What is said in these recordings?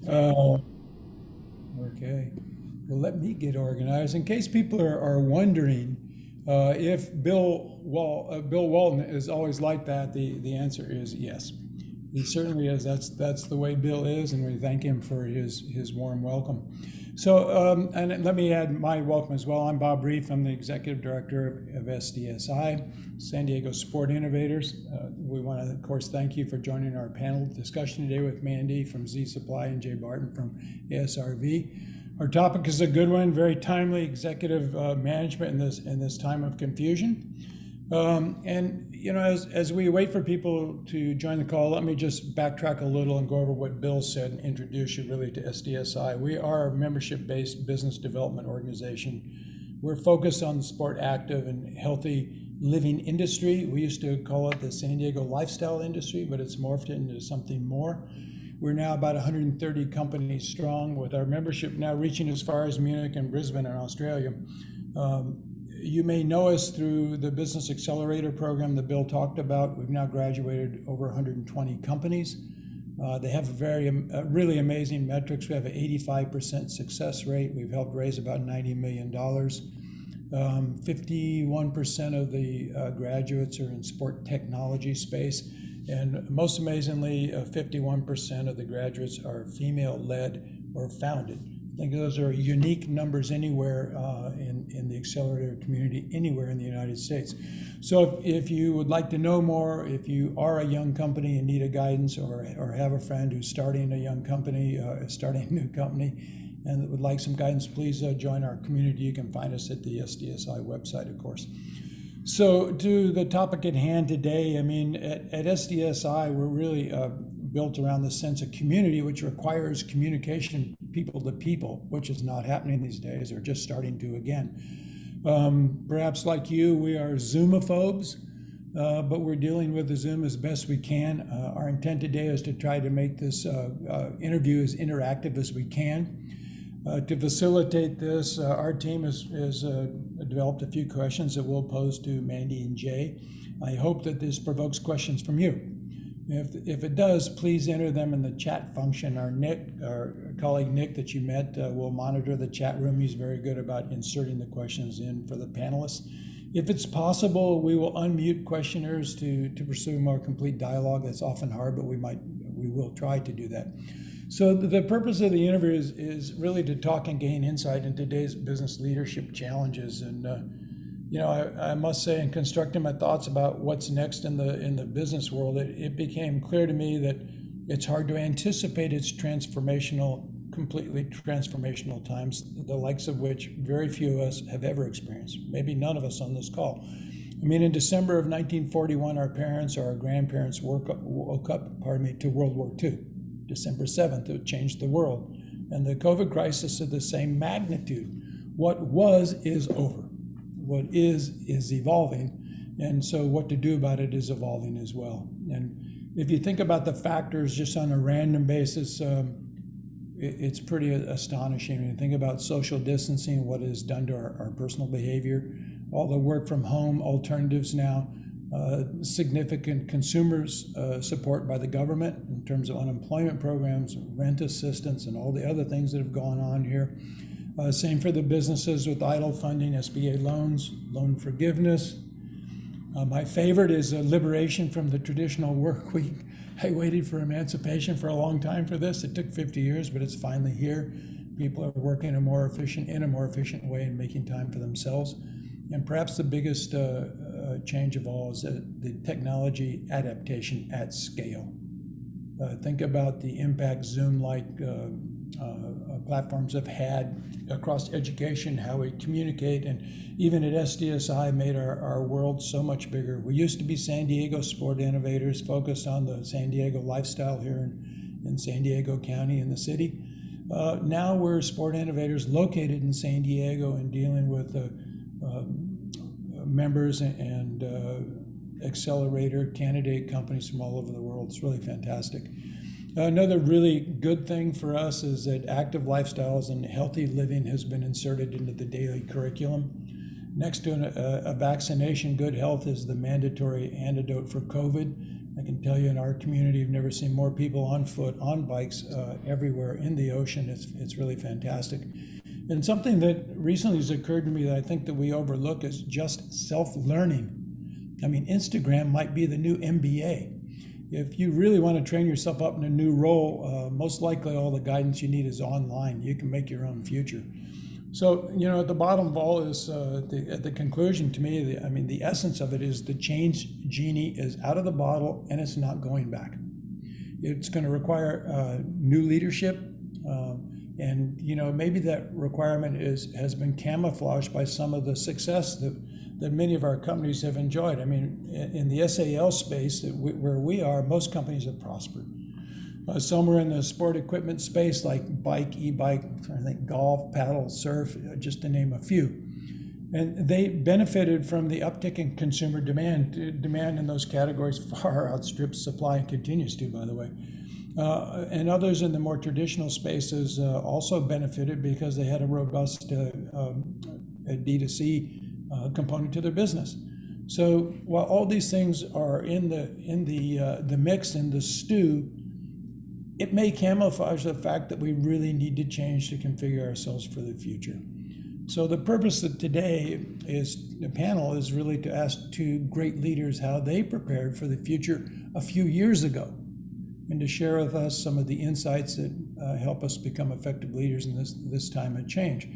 Uh, okay. Well, let me get organized. In case people are wondering if Bill Walton is always like that, the answer is yes. He certainly is. That's the way Bill is, and we thank him for his warm welcome. So, and let me add my welcome as well. I'm Bob Rief. I'm the executive director of SDSI, San Diego Sport Innovators. We want to, of course, thank you for joining our panel discussion today with Mandy from Z Supply and Jay Barton from ASRV. Our topic is a good one, very timely executive management in this time of confusion. And you know, as we wait for people to join the call, let me just backtrack a little and go over what Bill said and introduce you really to SDSI. We are a membership-based business development organization. We're focused on the sport active and healthy living industry. We used to call it the San Diego lifestyle industry, but it's morphed into something more. We're now about 130 companies strong, with our membership now reaching as far as Munich and Brisbane in Australia. You may know us through the Business Accelerator program that Bill talked about. We've now graduated over 120 companies. They have really amazing metrics. We have an 85% success rate. We've helped raise about $90 million. 51% of the graduates are in sport technology space. And most amazingly, 51% of the graduates are female-led or founded. I think those are unique numbers anywhere in the accelerator community, anywhere in the United States. So if you would like to know more, if you are a young company and need a guidance, or have a friend who's starting a young company, starting a new company, and would like some guidance, please join our community. You can find us at the SDSI website, of course. So to the topic at hand today, I mean, at SDSI, we're really built around the sense of community, which requires communication people to people, which is not happening these days, or just starting to again. Perhaps like you, we are Zoomophobes, but we're dealing with the Zoom as best we can. Our intent today is to try to make this interview as interactive as we can. To facilitate this, our team has developed a few questions that we'll pose to Mandy and Jay. I hope that this provokes questions from you. If it does, please enter them in the chat function. Our colleague Nick that you met will monitor the chat room. He's very good about inserting the questions in for the panelists. If it's possible, we will unmute questioners to pursue more complete dialogue. That's often hard, but we will try to do that. So the purpose of the interview is really to talk and gain insight in today's business leadership challenges. And you know, I must say, in constructing my thoughts about what's next in the business world, it became clear to me that it's hard to anticipate its completely transformational times, the likes of which very few of us have ever experienced. Maybe none of us on this call. I mean, in December of 1941, our parents or our grandparents woke up, to World War II. December 7th, it changed the world. And the COVID crisis of the same magnitude. What was is over. What is evolving. And so what to do about it is evolving as well. And if you think about the factors just on a random basis, it's pretty astonishing. When you think about social distancing, what it has done to our personal behavior, all the work from home alternatives now, significant consumers support by the government in terms of unemployment programs, rent assistance, and all the other things that have gone on here. Same for the businesses with EIDL funding, SBA loans, loan forgiveness. My favorite is liberation from the traditional work week. I waited for emancipation for a long time for this. It took 50 years, but it's finally here. People are working in a more efficient way and making time for themselves. And perhaps the biggest change of all is the technology adaptation at scale. Think about the impact Zoom-like platforms have had across education, how we communicate, and even at SDSI made our world so much bigger. We used to be San Diego Sport Innovators, focused on the San Diego lifestyle here in San Diego County in the city. Now we're Sport Innovators located in San Diego and dealing with members and accelerator candidate companies from all over the world. It's really fantastic. Another really good thing for us is that active lifestyles and healthy living has been inserted into the daily curriculum. Next to a vaccination, good health is the mandatory antidote for COVID. I can tell you in our community, I've never seen more people on foot, on bikes, everywhere in the ocean. It's really fantastic. And something that recently has occurred to me that I think that we overlook is just self-learning. I mean, Instagram might be the new MBA. If you really want to train yourself up in a new role, most likely all the guidance you need is online. You can make your own future. So, you know, at the bottom of all this, at the conclusion to me, I mean, the essence of it is the change genie is out of the bottle and it's not going back. It's going to require new leadership. And, you know, maybe that requirement has been camouflaged by some of the success that many of our companies have enjoyed. I mean, in the SAL space where we are, most companies have prospered. Some are in the sport equipment space like bike, e-bike, I think golf, paddle, surf, just to name a few. And they benefited from the uptick in consumer demand. Demand in those categories far outstrips supply and continues to, by the way. And others in the more traditional spaces also benefited because they had a robust D2C component to their business. So while all these things are in the mix, in the stew, it may camouflage the fact that we really need to change to configure ourselves for the future. So the purpose of today is the panel is really to ask two great leaders how they prepared for the future a few years ago, and to share with us some of the insights that help us become effective leaders in this time of change.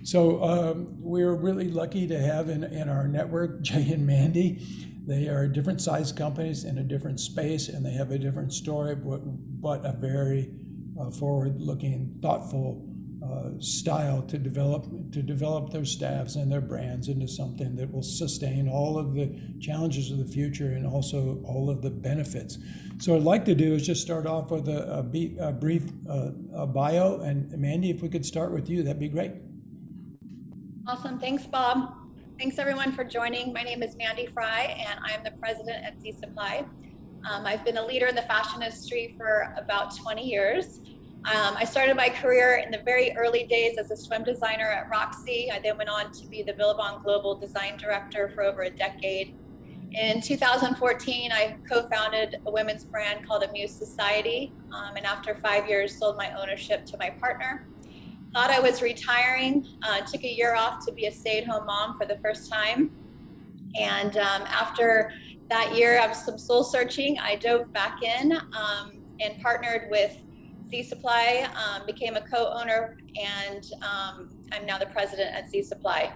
So we're really lucky to have in our network Jay and Mandy. They are different size companies in a different space, and they have a different story, but a very forward-looking, thoughtful style to develop their staffs and their brands into something that will sustain all of the challenges of the future and also all of the benefits. So what I'd like to do is just start off with a brief bio, and Mandy, if we could start with you, that'd be great. Awesome, thanks, Bob. Thanks everyone for joining. My name is Mandy Fry, and I am the president at Z Supply. I've been a leader in the fashion industry for about 20 years. I started my career in the very early days as a swim designer at Roxy. I then went on to be the Billabong Global Design Director for over a decade. In 2014, I co-founded a women's brand called Amuse Society, and after 5 years, sold my ownership to my partner. Thought I was retiring, took a year off to be a stay-at-home mom for the first time. And after that year of some soul searching, I dove back in and partnered with Z Supply, became a co-owner, and I'm now the president at Z Supply.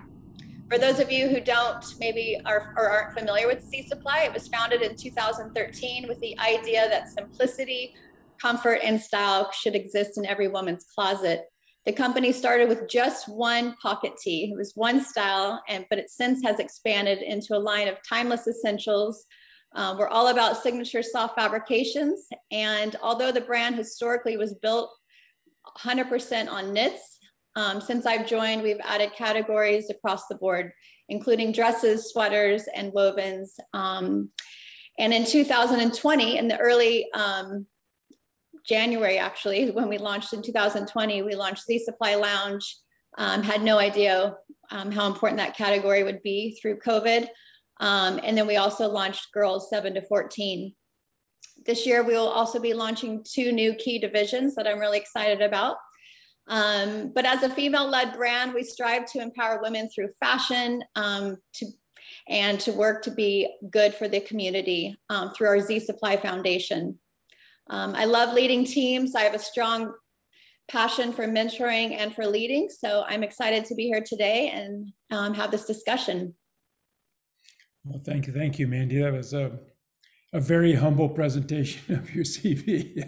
For those of you who don't maybe aren't familiar with Z Supply, it was founded in 2013 with the idea that simplicity, comfort, and style should exist in every woman's closet. The company started with just one pocket tee. It was one style, but it since has expanded into a line of timeless essentials. We're all about signature soft fabrications. And although the brand historically was built 100% on knits, since I've joined, we've added categories across the board, including dresses, sweaters, and wovens. And in 2020, in the early January, actually, when we launched in 2020, we launched Z Supply Lounge. Had no idea how important that category would be through COVID. And then we also launched Girls 7 to 14. This year, we will also be launching 2 new key divisions that I'm really excited about. But as a female-led brand, we strive to empower women through fashion and to work to be good for the community through our Z Supply Foundation. I love leading teams. I have a strong passion for mentoring and for leading. So I'm excited to be here today and have this discussion. Well, thank you, Mandy. That was a very humble presentation of your CV,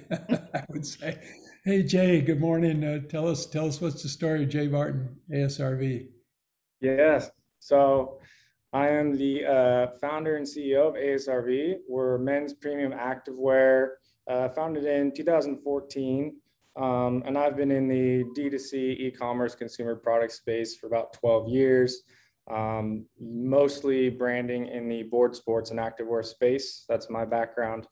I would say. Hey, Jay, good morning. Tell us what's the story of Jay Barton, ASRV. Yes, so I am the founder and CEO of ASRV. We're men's premium activewear, founded in 2014, and I've been in the D2C e-commerce consumer product space for about 12 years, mostly branding in the board sports and activewear space. That's my background.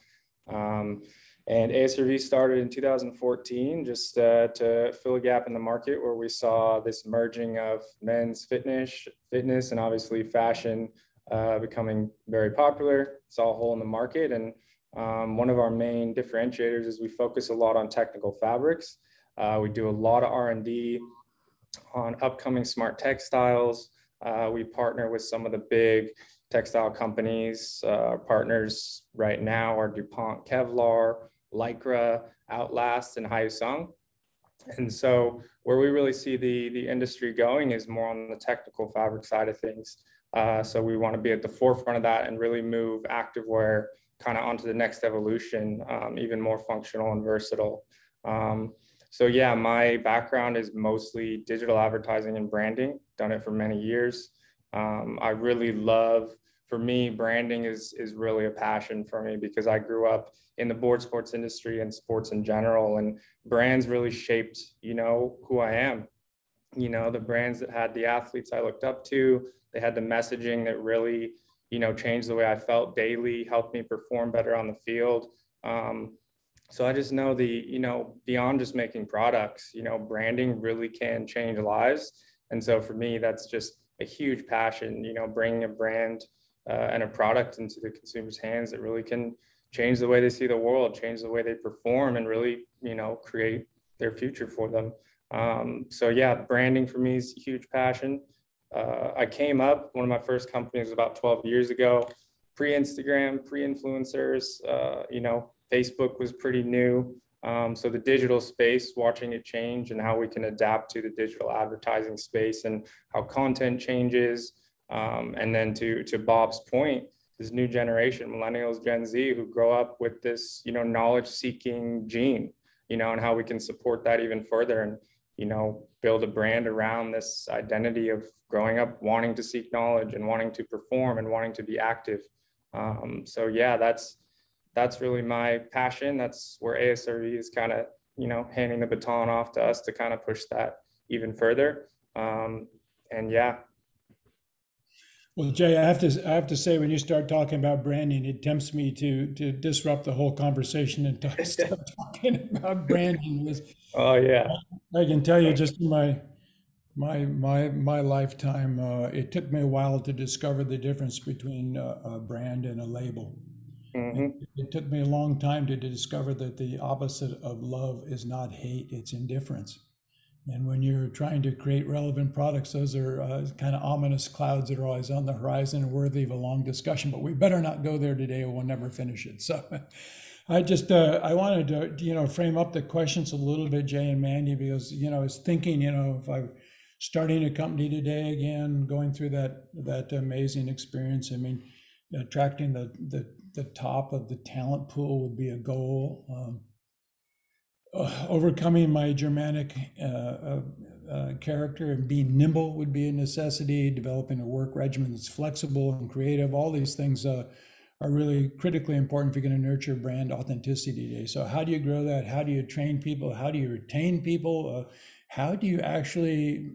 And ASRV started in 2014 just to fill a gap in the market where we saw this merging of men's fitness and obviously fashion becoming very popular. Saw a hole in the market and One of our main differentiators is we focus a lot on technical fabrics. We do a lot of R&D on upcoming smart textiles. We partner with some of the big textile companies. Our partners right now are DuPont Kevlar, Lycra, Outlast, and Hyosung. And so where we really see the industry going is more on the technical fabric side of things. So we want to be at the forefront of that and really move activewear kind of onto the next evolution, even more functional and versatile. So yeah, my background is mostly digital advertising and branding, done it for many years. I really love, for me, branding is really a passion for me because I grew up in the board sports industry and sports in general, and brands really shaped, who I am. The brands that had the athletes I looked up to, they had the messaging that really, changed the way I felt daily, helped me perform better on the field. So I just know beyond just making products, branding really can change lives. And so for me, that's just a huge passion, bringing a brand and a product into the consumer's hands that really can change the way they see the world, change the way they perform, and really, create their future for them. So yeah, branding for me is a huge passion. I came up, one of my first companies was about 12 years ago, pre-Instagram, pre-influencers, Facebook was pretty new. So the digital space, watching it change and how we can adapt to the digital advertising space and how content changes. And then to Bob's point, this new generation, millennials, Gen Z, who grow up with this, knowledge-seeking gene, and how we can support that even further and, build a brand around this identity of growing up wanting to seek knowledge and wanting to perform and wanting to be active. So yeah, that's really my passion. That's where ASRV is kind of, handing the baton off to us to kind of push that even further. And yeah. Well, Jay, I have to say, when you start talking about branding, it tempts me to disrupt the whole conversation and start talking about branding. Oh yeah. I can tell you, just in my lifetime, it took me a while to discover the difference between a brand and a label. Mm-hmm. It took me a long time to discover that the opposite of love is not hate, it's indifference. And when you're trying to create relevant products, those are kind of ominous clouds that are always on the horizon and worthy of a long discussion, but we better not go there today or we'll never finish it. So I wanted to, frame up the questions a little bit, Jay and Mandy, because, I was thinking, if I'm starting a company today again, going through that amazing experience, I mean, attracting the top of the talent pool would be a goal. Overcoming my Germanic character and being nimble would be a necessity. Developing a work regimen that's flexible and creative. All these things are really critically important if you're going to nurture brand authenticity today. So how do you grow that? How do you train people? How do you retain people? How do you actually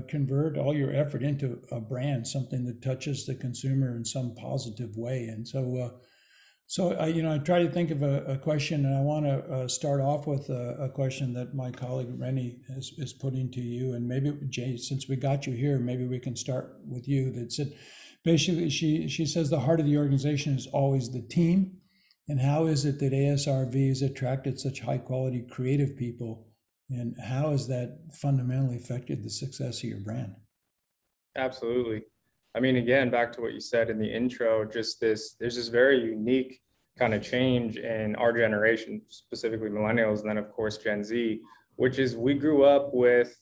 convert all your effort into a brand, something that touches the consumer in some positive way? And so I try to think of a question, and I want to start off with a question that my colleague Rennie is putting to you, and maybe Jay, since we got you here, maybe we can start with you. That said, basically, she says the heart of the organization is always the team, and how is it that ASRV has attracted such high quality creative people, and how has that fundamentally affected the success of your brand? Absolutely. I mean, again, back to what you said in the intro, there's this very unique kind of change in our generation, specifically millennials, and then of course Gen Z, which is we grew up with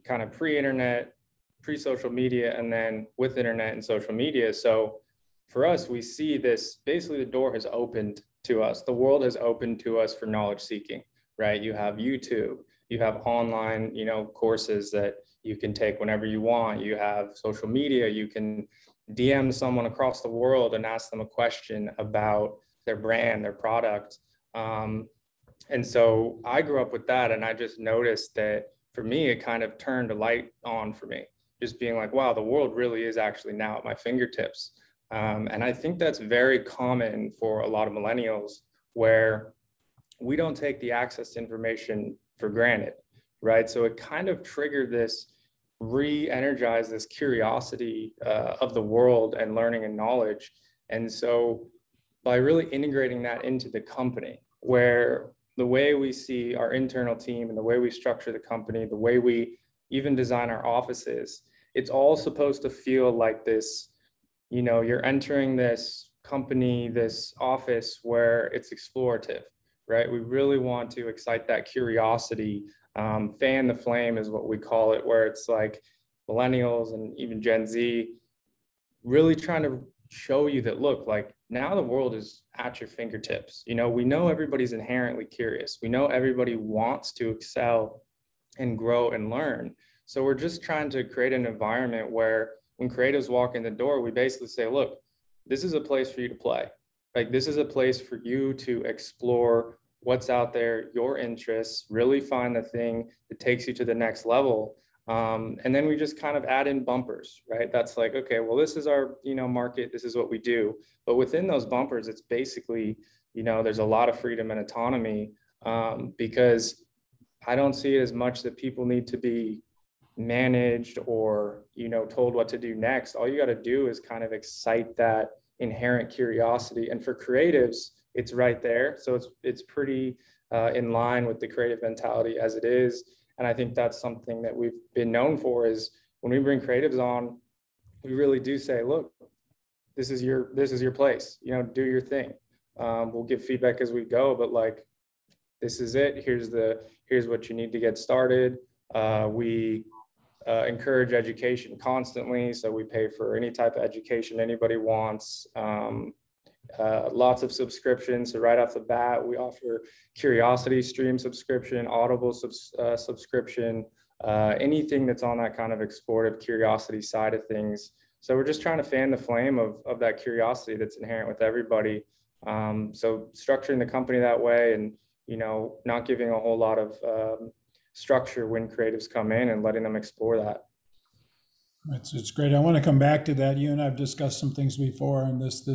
kind of pre-internet, pre-social media, and then with internet and social media. So for us, we see this, basically the door has opened to us. The world has opened to us for knowledge seeking, right? You have YouTube, you have online, courses that you can take whenever you want. You have social media. You can DM someone across the world and ask them a question about their brand, their product. And so I grew up with that. And I just noticed that for me, it kind of turned a light on for me, just being like, wow, the world really is actually now at my fingertips. And I think that's very common for a lot of millennials, where we don't take the access to information for granted, right? So it kind of triggered this, re-energize this curiosity of the world and learning and knowledge. And so by really integrating that into the company, where the way we see our internal team and the way we structure the company, the way we even design our offices, it's all supposed to feel like this, you know, you're entering this company, this office where it's explorative, right? We really want to excite that curiosity, fan the flame is what we call it, where it's like millennials and even Gen Z really trying to show you that, look, like now the world is at your fingertips. You know, we know everybody's inherently curious. We know everybody wants to excel and grow and learn. So we're just trying to create an environment where when creatives walk in the door, we basically say, look, this is a place for you to play. Like, this is a place for you to explore what's out there, your interests, really find the thing that takes you to the next level. And then we just kind of add in bumpers, right? That's like, okay, well, this is our, you know, market, this is what we do. But within those bumpers, it's basically, you know, there's a lot of freedom and autonomy, because I don't see it as much that people need to be managed or, you know, told what to do next. All you got to do is kind of excite that inherent curiosity. And for creatives, it's right there. So it's pretty in line with the creative mentality as it is. And I think that's something that we've been known for, is when we bring creatives on, we really do say, look, this is your place, you know, do your thing. We'll give feedback as we go, but like, this is it. Here's what you need to get started. We encourage education constantly. So we pay for any type of education anybody wants. Lots of subscriptions. So right off the bat, we offer Curiosity Stream subscription, Audible subscription, anything that's on that kind of explorative curiosity side of things. So we're just trying to fan the flame of that curiosity that's inherent with everybody. So structuring the company that way, and, you know, not giving a whole lot of structure when creatives come in and letting them explore that. It's great. I want to come back to that. You and I've discussed some things before, and this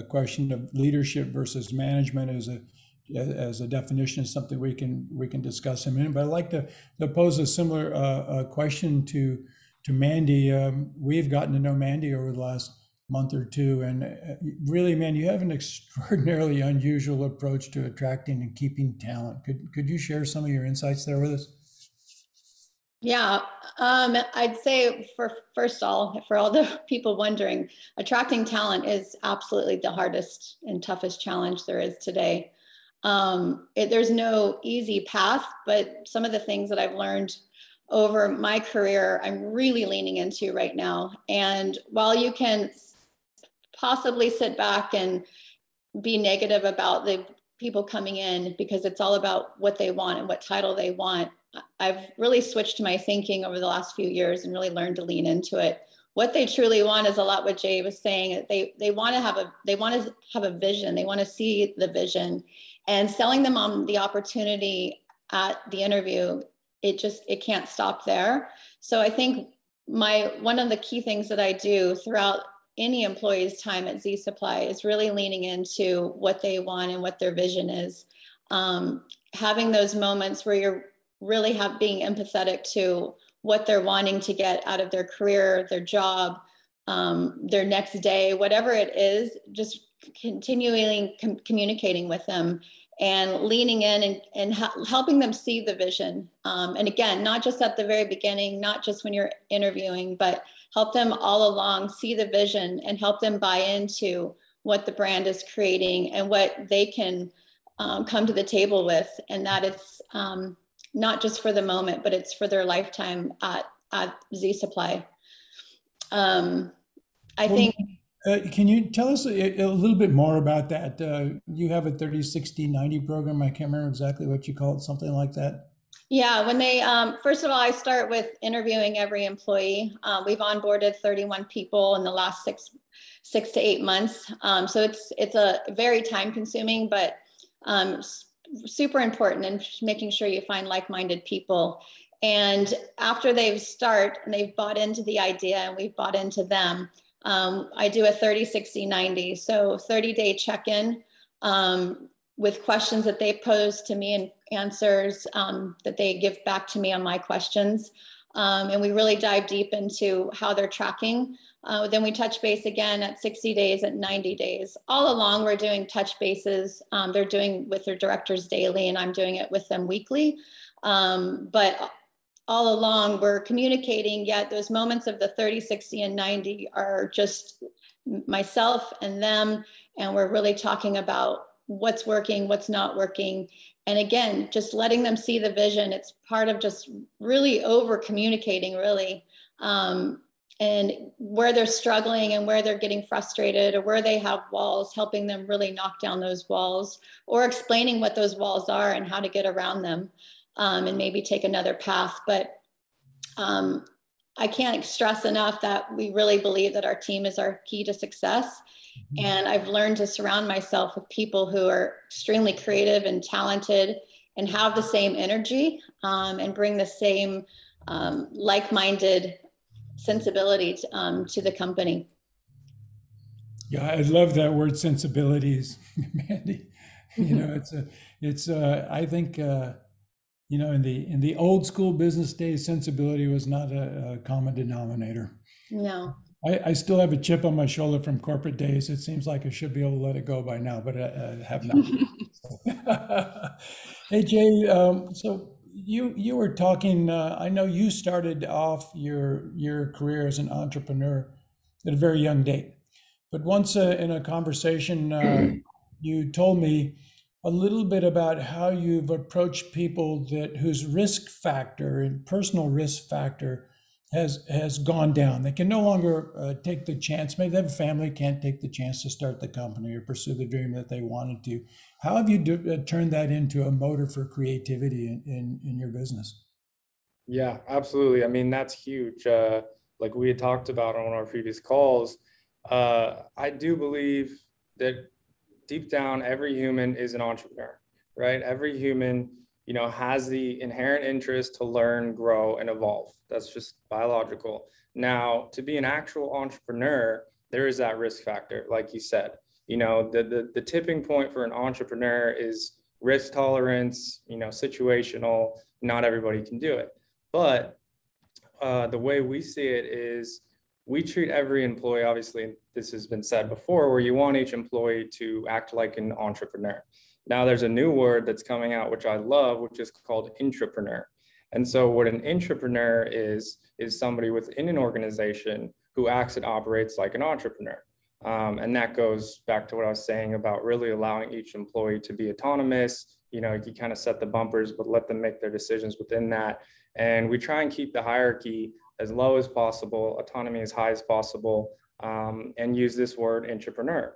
question of leadership versus management as a definition is something we can discuss in a minute. But I'd like to pose a similar question to Mandy. We've gotten to know Mandy over the last month or two, and really, man, you have an extraordinarily unusual approach to attracting and keeping talent. Could you share some of your insights there with us? Yeah, I'd say first of all, for all the people wondering, attracting talent is absolutely the hardest and toughest challenge there is today. There's no easy path, but some of the things that I've learned over my career, I'm really leaning into right now. And while you can possibly sit back and be negative about the people coming in because it's all about what they want and what title they want, I've really switched my thinking over the last few years and really learned to lean into it. What they truly want is a lot what Jay was saying. They want to have a vision. They want to see the vision, and selling them on the opportunity at the interview, it can't stop there. So I think one of the key things that I do throughout any employee's time at Z Supply is really leaning into what they want and what their vision is. Having those moments where you're really being empathetic to what they're wanting to get out of their career, their job, their next day, whatever it is, just continually communicating with them and leaning in and helping them see the vision. And again, not just at the very beginning, not just when you're interviewing, but help them all along see the vision and help them buy into what the brand is creating and what they can come to the table with, and that it's not just for the moment, but it's for their lifetime at Z Supply. I think. Can you tell us a little bit more about that? You have a 30, 60, 90 program. I can't remember exactly what you call it, something like that. Yeah, when they, first of all, I start with interviewing every employee. We've onboarded 31 people in the last six to 8 months. So it's a very time consuming, but super important in making sure you find like-minded people. And after they've bought into the idea and we've bought into them, I do a 30, 60, 90. So 30-day check-in with questions that they pose to me and answers that they give back to me on my questions. And we really dive deep into how they're tracking. Then we touch base again at 60 days, at 90 days. All along, we're doing touch bases. They're doing with their directors daily, and I'm doing it with them weekly. But all along, we're communicating, yet those moments of the 30, 60, and 90 are just myself and them, and we're really talking about what's working, what's not working. And again, just letting them see the vision. It's part of just really over communicating, really. And where they're struggling and where they're getting frustrated or where they have walls, helping them really knock down those walls, or explaining what those walls are and how to get around them, and maybe take another path. But I can't stress enough that we really believe that our team is our key to success. And I've learned to surround myself with people who are extremely creative and talented and have the same energy, and bring the same like-minded sensibility to the company. Yeah, I love that word, sensibilities, Mandy. You know, I think, you know, in the old school business days, sensibility was not a common denominator. No. I still have a chip on my shoulder from corporate days. It seems like I should be able to let it go by now, but I have not. Hey, Jay, so you were talking, I know you started off your career as an entrepreneur at a very young date, but once in a conversation, you told me a little bit about how you've approached people whose risk factor and personal risk factor has gone down. They can no longer take the chance. Maybe they have a family, can't take the chance to start the company or pursue the dream that they wanted to. How have you turned that into a motor for creativity in your business? Yeah, absolutely. I mean, that's huge. Like we had talked about on one of our previous calls, I do believe that deep down, every human is an entrepreneur, right? Every human, you know, has the inherent interest to learn, grow, and evolve. That's just biological. Now, to be an actual entrepreneur, there is that risk factor, like you said. You know, the tipping point for an entrepreneur is risk tolerance, you know, situational. Not everybody can do it. But the way we see it is we treat every employee, obviously, this has been said before, where you want each employee to act like an entrepreneur. Now there's a new word that's coming out, which I love, which is called intrapreneur. And so what an intrapreneur is somebody within an organization who acts and operates like an entrepreneur. And that goes back to what I was saying about really allowing each employee to be autonomous. You know, you kind of set the bumpers, but let them make their decisions within that. And we try and keep the hierarchy as low as possible, autonomy as high as possible, and use this word intrapreneur.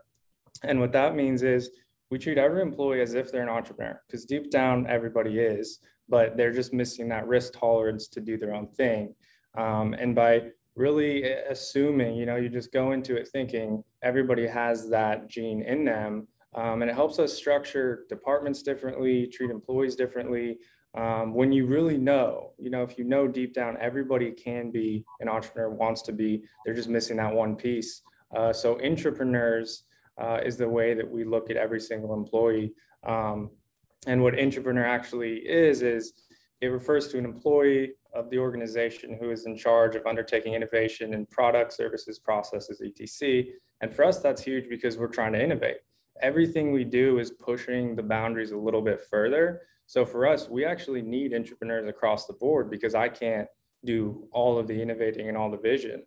And what that means is we treat every employee as if they're an entrepreneur, because deep down everybody is, but they're just missing that risk tolerance to do their own thing. And by really assuming, you know, you just go into it thinking everybody has that gene in them, and it helps us structure departments differently, treat employees differently. When you really know, you know, if you know deep down, everybody can be an entrepreneur, wants to be, they're just missing that one piece. So intrapreneurs is the way that we look at every single employee. And what intrapreneur actually is it refers to an employee of the organization who is in charge of undertaking innovation in products, services, processes, etc. And for us, that's huge because we're trying to innovate. Everything we do is pushing the boundaries a little bit further. So for us, we actually need intrapreneurs across the board because I can't do all of the innovating and all the vision.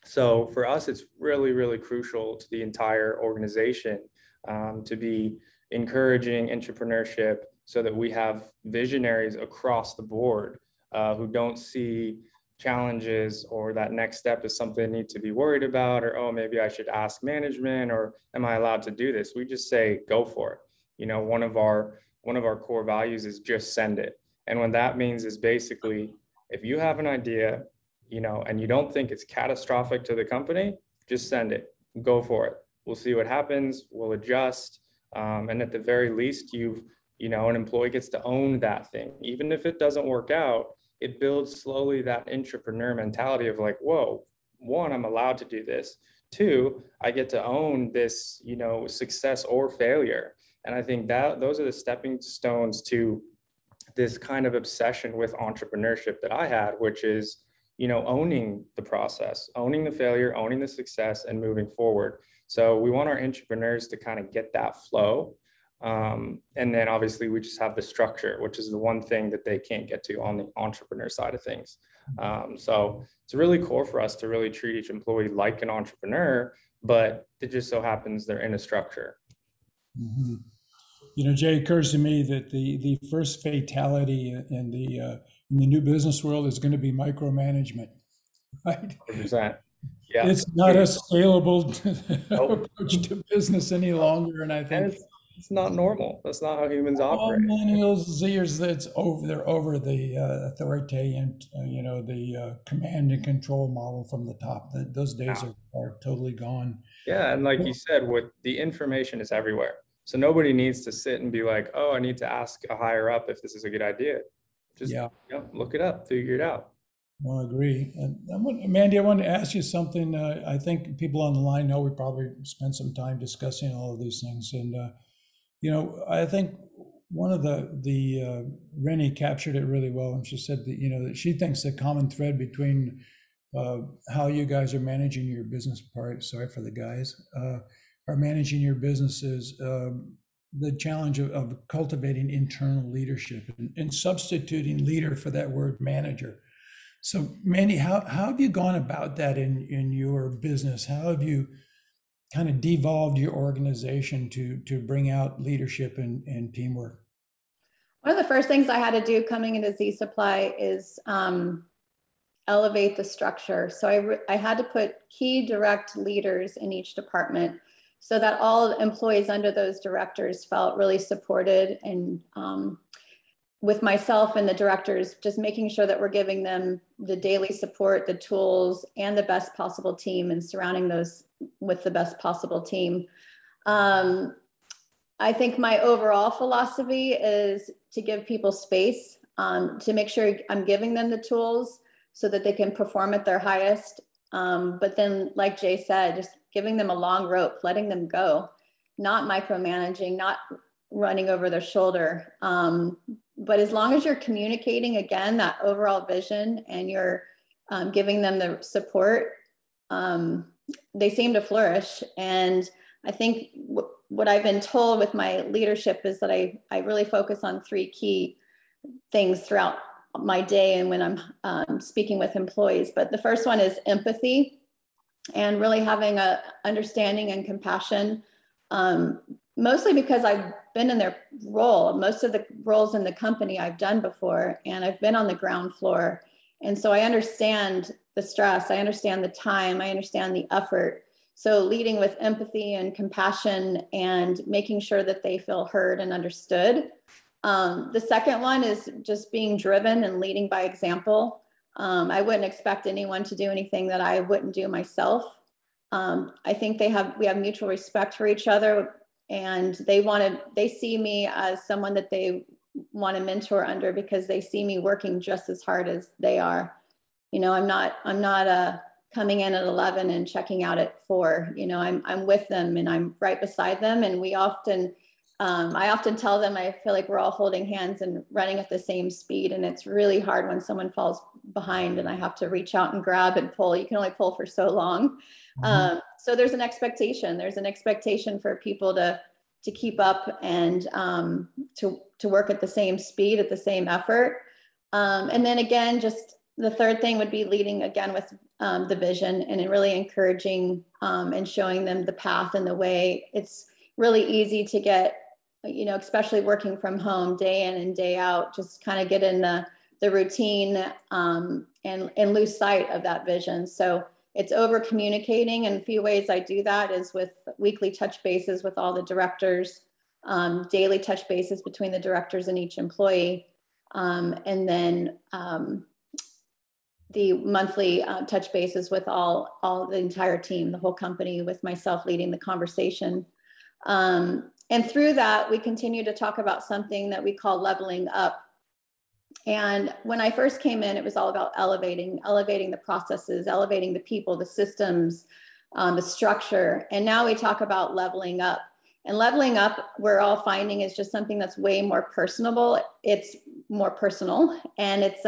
So for us, it's really, really crucial to the entire organization to be encouraging entrepreneurship so that we have visionaries across the board who don't see challenges or that next step is something they need to be worried about, or, oh, maybe I should ask management, or am I allowed to do this? We just say, go for it. You know, one of our core values is just send it. And what that means is basically, if you have an idea, you know, and you don't think it's catastrophic to the company, just send it, go for it. We'll see what happens, we'll adjust. And at the very least, you know, an employee gets to own that thing. Even if it doesn't work out, it builds slowly that intrapreneur mentality of like, whoa, one, I'm allowed to do this. Two, I get to own this, you know, success or failure. And I think that those are the stepping stones to this kind of obsession with entrepreneurship that I had, which is, you know, owning the process, owning the failure, owning the success, and moving forward. So we want our entrepreneurs to kind of get that flow. And then obviously we just have the structure, which is the one thing that they can't get to on the entrepreneur side of things. So it's really core for us to really treat each employee like an entrepreneur, but it just so happens they're in a structure. Mm-hmm. You know, Jay, it occurs to me that the first fatality in the new business world is going to be micromanagement, right? 100%. Yeah. It's not a scalable Nope. approach to business any longer, and I think it's not normal. That's not how humans operate. Millennials, Zers, it's over. They're over the authoritarian, you know, the command and control model from the top. Those days are totally gone. Yeah, and like you said, with the information is everywhere. So nobody needs to sit and be like, oh, I need to ask a higher up if this is a good idea. Just look it up, figure it out. Well, I agree. And Mandy, I wanted to ask you something. I think people on the line know we probably spent some time discussing all of these things. And, you know, I think one of the Rennie captured it really well. And she said that, you know, that she thinks the common thread between how you guys are managing your business part, sorry for the guys, are managing your businesses, the challenge of cultivating internal leadership and substituting leader for that word manager. So Mandy, how have you gone about that in your business? How have you kind of devolved your organization to bring out leadership and teamwork? One of the first things I had to do coming into Z Supply is elevate the structure. So I had to put key direct leaders in each department so that all employees under those directors felt really supported, and with myself and the directors, just making sure that we're giving them the daily support, the tools, and the best possible team, and surrounding those with the best possible team. I think my overall philosophy is to give people space, to make sure I'm giving them the tools so that they can perform at their highest. But then, like Jay said, just giving them a long rope, letting them go, not micromanaging, not running over their shoulder. But as long as you're communicating, again, that overall vision, and you're giving them the support, they seem to flourish. And I think what I've been told with my leadership is that I really focus on 3 key things throughout my day and when I'm speaking with employees. But the first one is empathy, and really having a understanding and compassion, mostly because I've been in their role. Most of the roles in the company I've done before, and I've been on the ground floor. And so I understand the stress, I understand the time, I understand the effort. So leading with empathy and compassion and making sure that they feel heard and understood. The second one is just being driven and leading by example. I wouldn't expect anyone to do anything that I wouldn't do myself. I think we have mutual respect for each other, and they see me as someone that they want to mentor under, because they see me working just as hard as they are. You know, I'm not coming in at 11 and checking out at 4. You know, I'm with them and I'm right beside them. And I often tell them, I feel like we're all holding hands and running at the same speed. And it's really hard when someone falls behind and I have to reach out and grab and pull. You can only pull for so long. Mm-hmm. So there's an expectation. There's an expectation for people to keep up and to work at the same speed, at the same effort. And then again, just the third thing would be leading again with the vision, and really encouraging and showing them the path and the way. It's really easy to get, you know, especially working from home day in and day out, just kind of get in the routine and lose sight of that vision. So it's over communicating, and a few ways I do that is with weekly touch bases with all the directors, daily touch bases between the directors and each employee, and then the monthly touch bases with all the entire team, the whole company, with myself leading the conversation. And through that, we continue to talk about something that we call leveling up. And when I first came in, it was all about elevating the processes, elevating the people, the systems, the structure. And now we talk about leveling up. And leveling up, we're all finding, is just something that's way more personable. It's more personal, and it's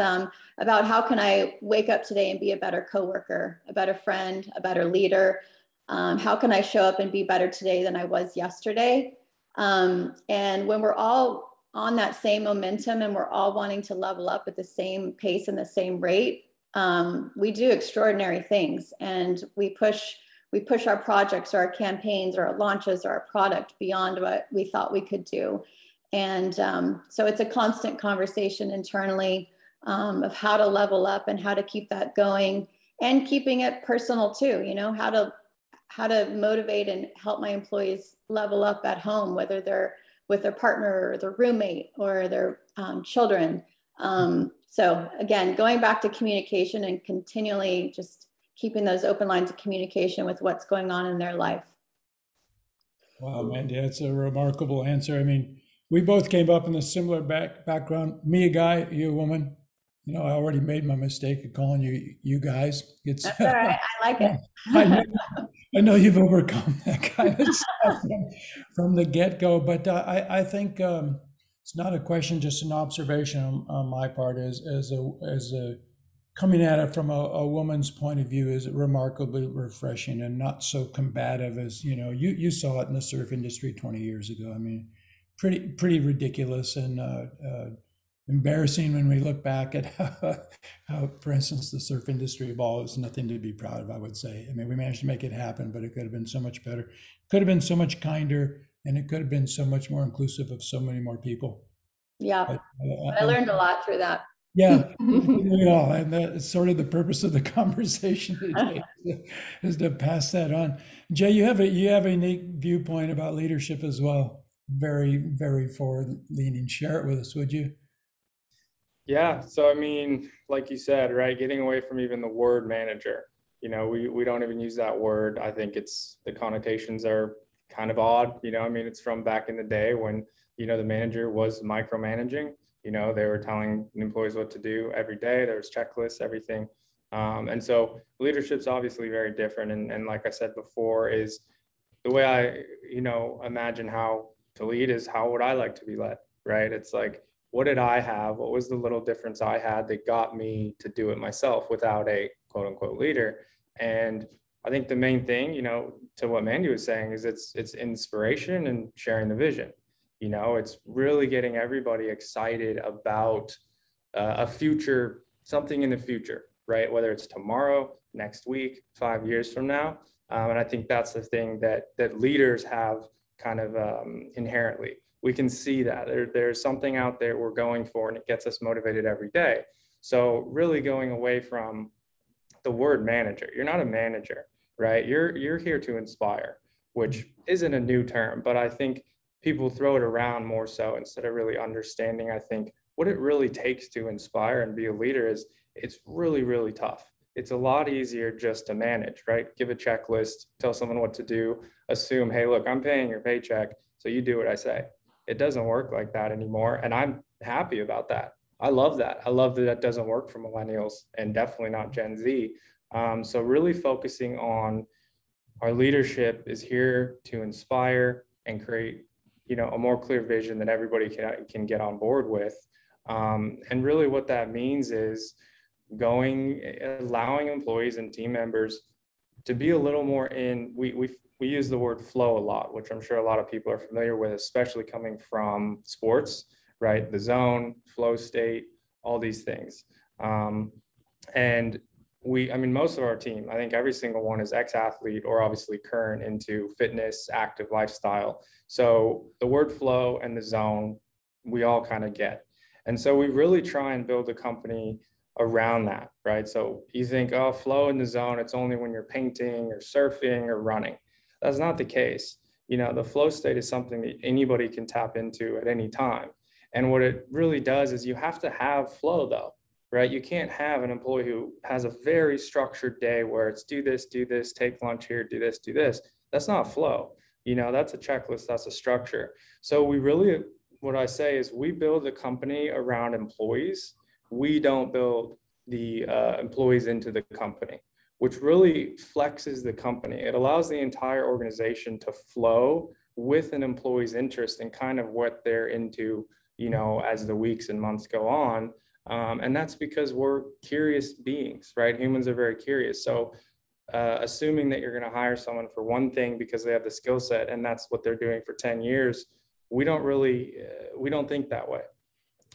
about how can I wake up today and be a better coworker, a better friend, a better leader. How can I show up and be better today than I was yesterday? And when we're all on that same momentum and we're all wanting to level up at the same pace and the same rate, we do extraordinary things, and we push our projects or our campaigns or our launches or our product beyond what we thought we could do. And so it's a constant conversation internally of how to level up and how to keep that going, and keeping it personal too, you know, how to motivate and help my employees level up at home, whether they're with their partner or their roommate or their children. So again, going back to communication and continually just keeping those open lines of communication with what's going on in their life. Wow, Mandy, that's a remarkable answer. I mean, we both came up in a similar background. Me, a guy, you, a woman. You know, I already made my mistake of calling you guys. It's That's all right. I like it. I know you've overcome that kind of stuff from the get-go, but I think it's not a question, just an observation on my part. As a coming at it from a woman's point of view is remarkably refreshing and not so combative as, you know, you saw it in the surf industry 20 years ago. I mean, pretty ridiculous and embarrassing when we look back at how, for instance, the surf industry evolves. Nothing to be proud of, I would say. I mean, we managed to make it happen, but it could have been so much better. It could have been so much kinder, and it could have been so much more inclusive of so many more people. Yeah, I learned a lot through that. Yeah, we all, and that's sort of the purpose of the conversation today is to pass that on. Jay, you have a unique viewpoint about leadership as well. Very, very forward-leaning. Share it with us, would you? Yeah, so I mean, like you said, right, getting away from even the word manager. You know, we don't even use that word. I think the connotations are kind of odd. You know, I mean, it's from back in the day when, you know, the manager was micromanaging. You know, they were telling employees what to do every day. There was checklists, everything. And so leadership's obviously very different. And like I said before, is the way I, you know, imagine how to lead is how would I like to be led, right? It's like, what did I have? What was the little difference I had that got me to do it myself without a quote unquote leader? And I think the main thing, you know, to what Mandy was saying is it's inspiration and sharing the vision. You know, it's really getting everybody excited about a future, something in the future, right? Whether it's tomorrow, next week, 5 years from now. And I think that's the thing that leaders have kind of inherently. We can see that there's something out there we're going for, and it gets us motivated every day. So really going away from the word manager. You're not a manager, right? You're here to inspire, which isn't a new term, but I think people throw it around more so instead of really understanding, I think, what it really takes to inspire and be a leader is it's really, really tough. It's a lot easier just to manage, right? Give a checklist, tell someone what to do, assume, hey, look, I'm paying your paycheck, so you do what I say. It doesn't work like that anymore. And I'm happy about that. I love that. I love that that doesn't work for millennials and definitely not Gen Z. So really focusing on our leadership is here to inspire and create, you know, a more clear vision that everybody can get on board with. And really what that means is allowing employees and team members to be a little more in, we use the word flow a lot, which I'm sure a lot of people are familiar with, especially coming from sports, right? The zone, flow state, all these things. And I mean, most of our team, I think every single one is ex-athlete or obviously current into fitness, active lifestyle. So the word flow and the zone, we all kind of get. And so we really try and build a company around that, right? So you think, oh, flow in the zone, it's only when you're painting or surfing or running. That's not the case. You know, the flow state is something that anybody can tap into at any time. And what it really does is you have to have flow though, right? You can't have an employee who has a very structured day where it's do this, take lunch here, do this, do this. That's not flow. You know, that's a checklist, that's a structure. So we really, what I say is we build a company around employees. We don't build the employees into the company, which really flexes the company. It allows the entire organization to flow with an employee's interest and kind of what they're into, you know, as the weeks and months go on. And that's because we're curious beings, right? Humans are very curious. So assuming that you're going to hire someone for one thing because they have the skill set and that's what they're doing for 10 years, we don't really, we don't think that way.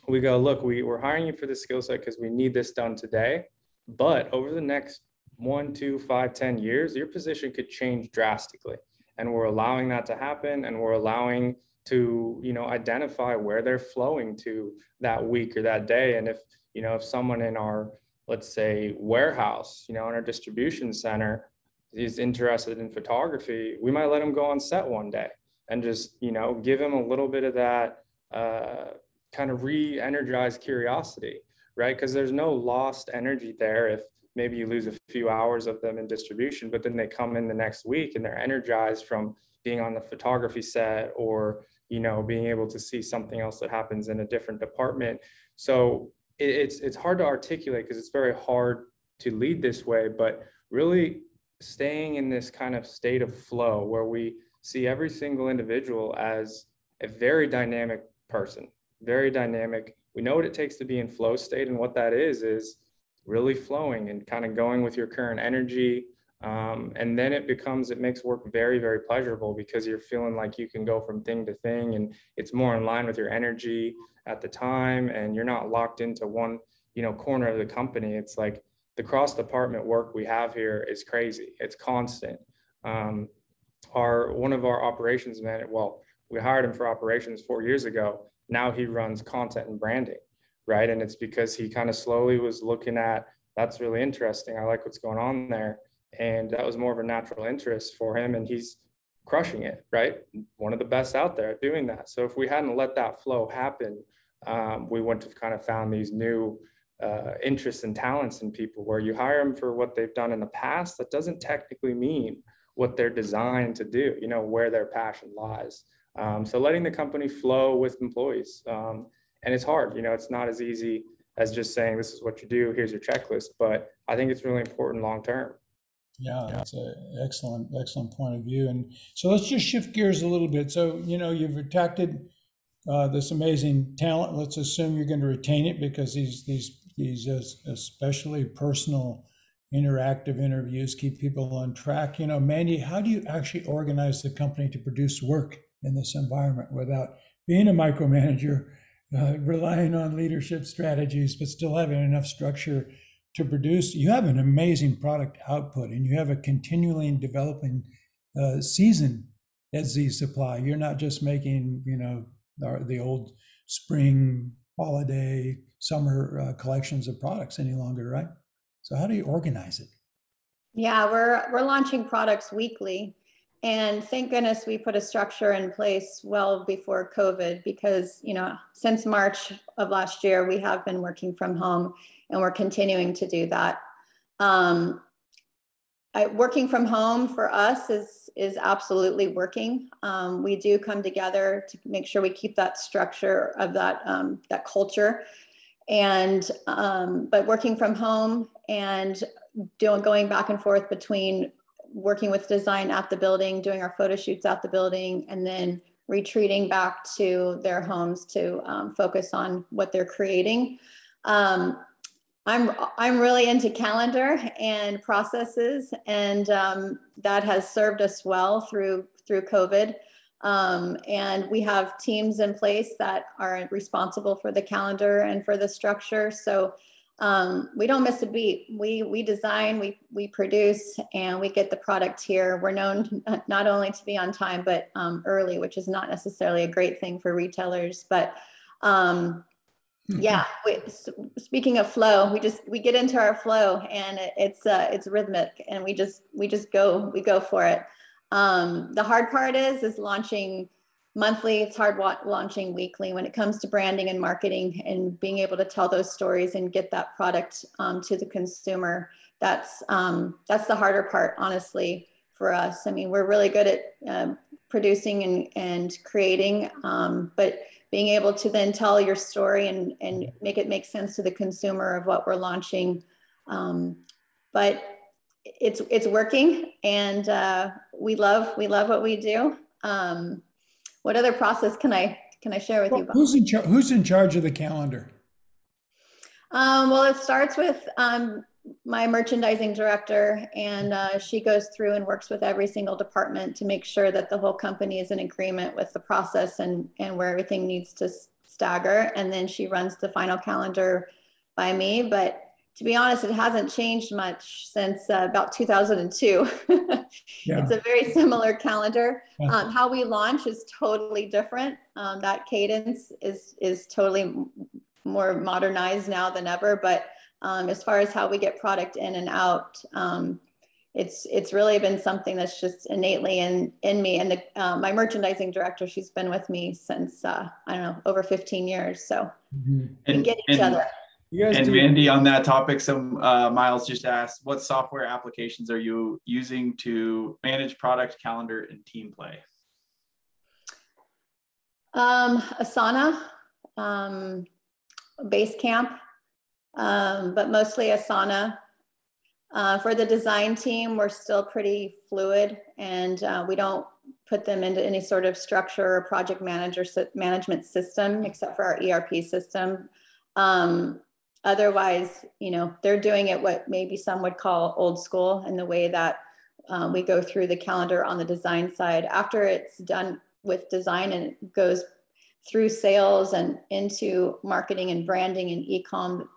We go, look, we're hiring you for the skill set because we need this done today. But over the next 1, 2, 5, 10 years, your position could change drastically. And we're allowing that to happen. And we're allowing to, you know, identify where they're flowing to that week or that day. And if, you know, if someone in our, let's say, warehouse, you know, in our distribution center is interested in photography, we might let them go on set one day and just, you know, give him a little bit of that kind of re-energized curiosity, right? Because there's no lost energy there if maybe you lose a few hours of them in distribution, but then they come in the next week and they're energized from being on the photography set or, you know, being able to see something else that happens in a different department. So it's hard to articulate because it's very hard to lead this way, but really staying in this kind of state of flow where we see every single individual as a very dynamic person, very dynamic. We know what it takes to be in flow state, and what that is really flowing and kind of going with your current energy. And then it makes work very, very pleasurable because you're feeling like you can go from thing to thing and it's more in line with your energy at the time. And you're not locked into one, you know, corner of the company. It's like the cross department work we have here is crazy. It's constant. One of our operations manager, well, we hired him for operations 4 years ago. Now he runs content and branding, right? And it's because he kind of slowly was looking at, that's really interesting. I like what's going on there. And that was more of a natural interest for him. And he's crushing it, right? One of the best out there at doing that. So if we hadn't let that flow happen, we wouldn't have kind of found these new interests and talents in people where you hire them for what they've done in the past. That doesn't technically mean what they're designed to do, you know, where their passion lies. So letting the company flow with employees. And it's hard, you know, it's not as easy as just saying, this is what you do, here's your checklist, but I think it's really important long-term. Yeah, that's an excellent point of view. And so let's just shift gears a little bit. So, you know, you've attracted this amazing talent. Let's assume you're going to retain it because these especially personal, interactive interviews keep people on track. You know, Mandy, how do you actually organize the company to produce work in this environment without being a micromanager, relying on leadership strategies, but still having enough structure to produce? You have an amazing product output and you have a continually developing season SDSI. You're not just making, you know, the old spring, holiday, summer collections of products any longer, right? So how do you organize it? Yeah, we're launching products weekly. And thank goodness we put a structure in place well before COVID because, you know, since March of last year, we have been working from home and we're continuing to do that. Working from home for us is absolutely working. We do come together to make sure we keep that structure of that culture. And but working from home and going back and forth between working with design at the building, doing our photo shoots at the building, and then retreating back to their homes to focus on what they're creating. I'm really into calendar and processes, and that has served us well through COVID. And we have teams in place that are responsible for the calendar and for the structure. So we don't miss a beat. We design, we produce, and we get the product here. We're known not only to be on time, but early, which is not necessarily a great thing for retailers. But yeah, speaking of flow, we get into our flow, and it's rhythmic, and we just go for it. The hard part is launching monthly. It's hard launching weekly when it comes to branding and marketing and being able to tell those stories and get that product to the consumer. That's the harder part, honestly, for us. I mean, we're really good at producing and creating, but being able to then tell your story and make it make sense to the consumer of what we're launching. But it's working, and we love what we do. What other process can I share with you, Bob? Who's in charge of the calendar? Well, it starts with my merchandising director, and she goes through and works with every single department to make sure that the whole company is in agreement with the process and where everything needs to stagger. And then she runs the final calendar by me. But to be honest, it hasn't changed much since about 2002. Yeah. It's a very similar calendar. How we launch is totally different. That cadence is totally more modernized now than ever. But as far as how we get product in and out, it's really been something that's just innately in me. And my merchandising director, she's been with me since, I don't know, over 15 years. So we get each other. And Mandy, on that topic, some Miles just asked, what software applications are you using to manage product, calendar, and team play? Asana, Basecamp, but mostly Asana. For the design team, we're still pretty fluid, and we don't put them into any sort of structure or project management system except for our ERP system. Otherwise, you know, they're doing it what maybe some would call old school in the way that we go through the calendar on the design side. After it's done with design and it goes through sales and into marketing and branding and e-com,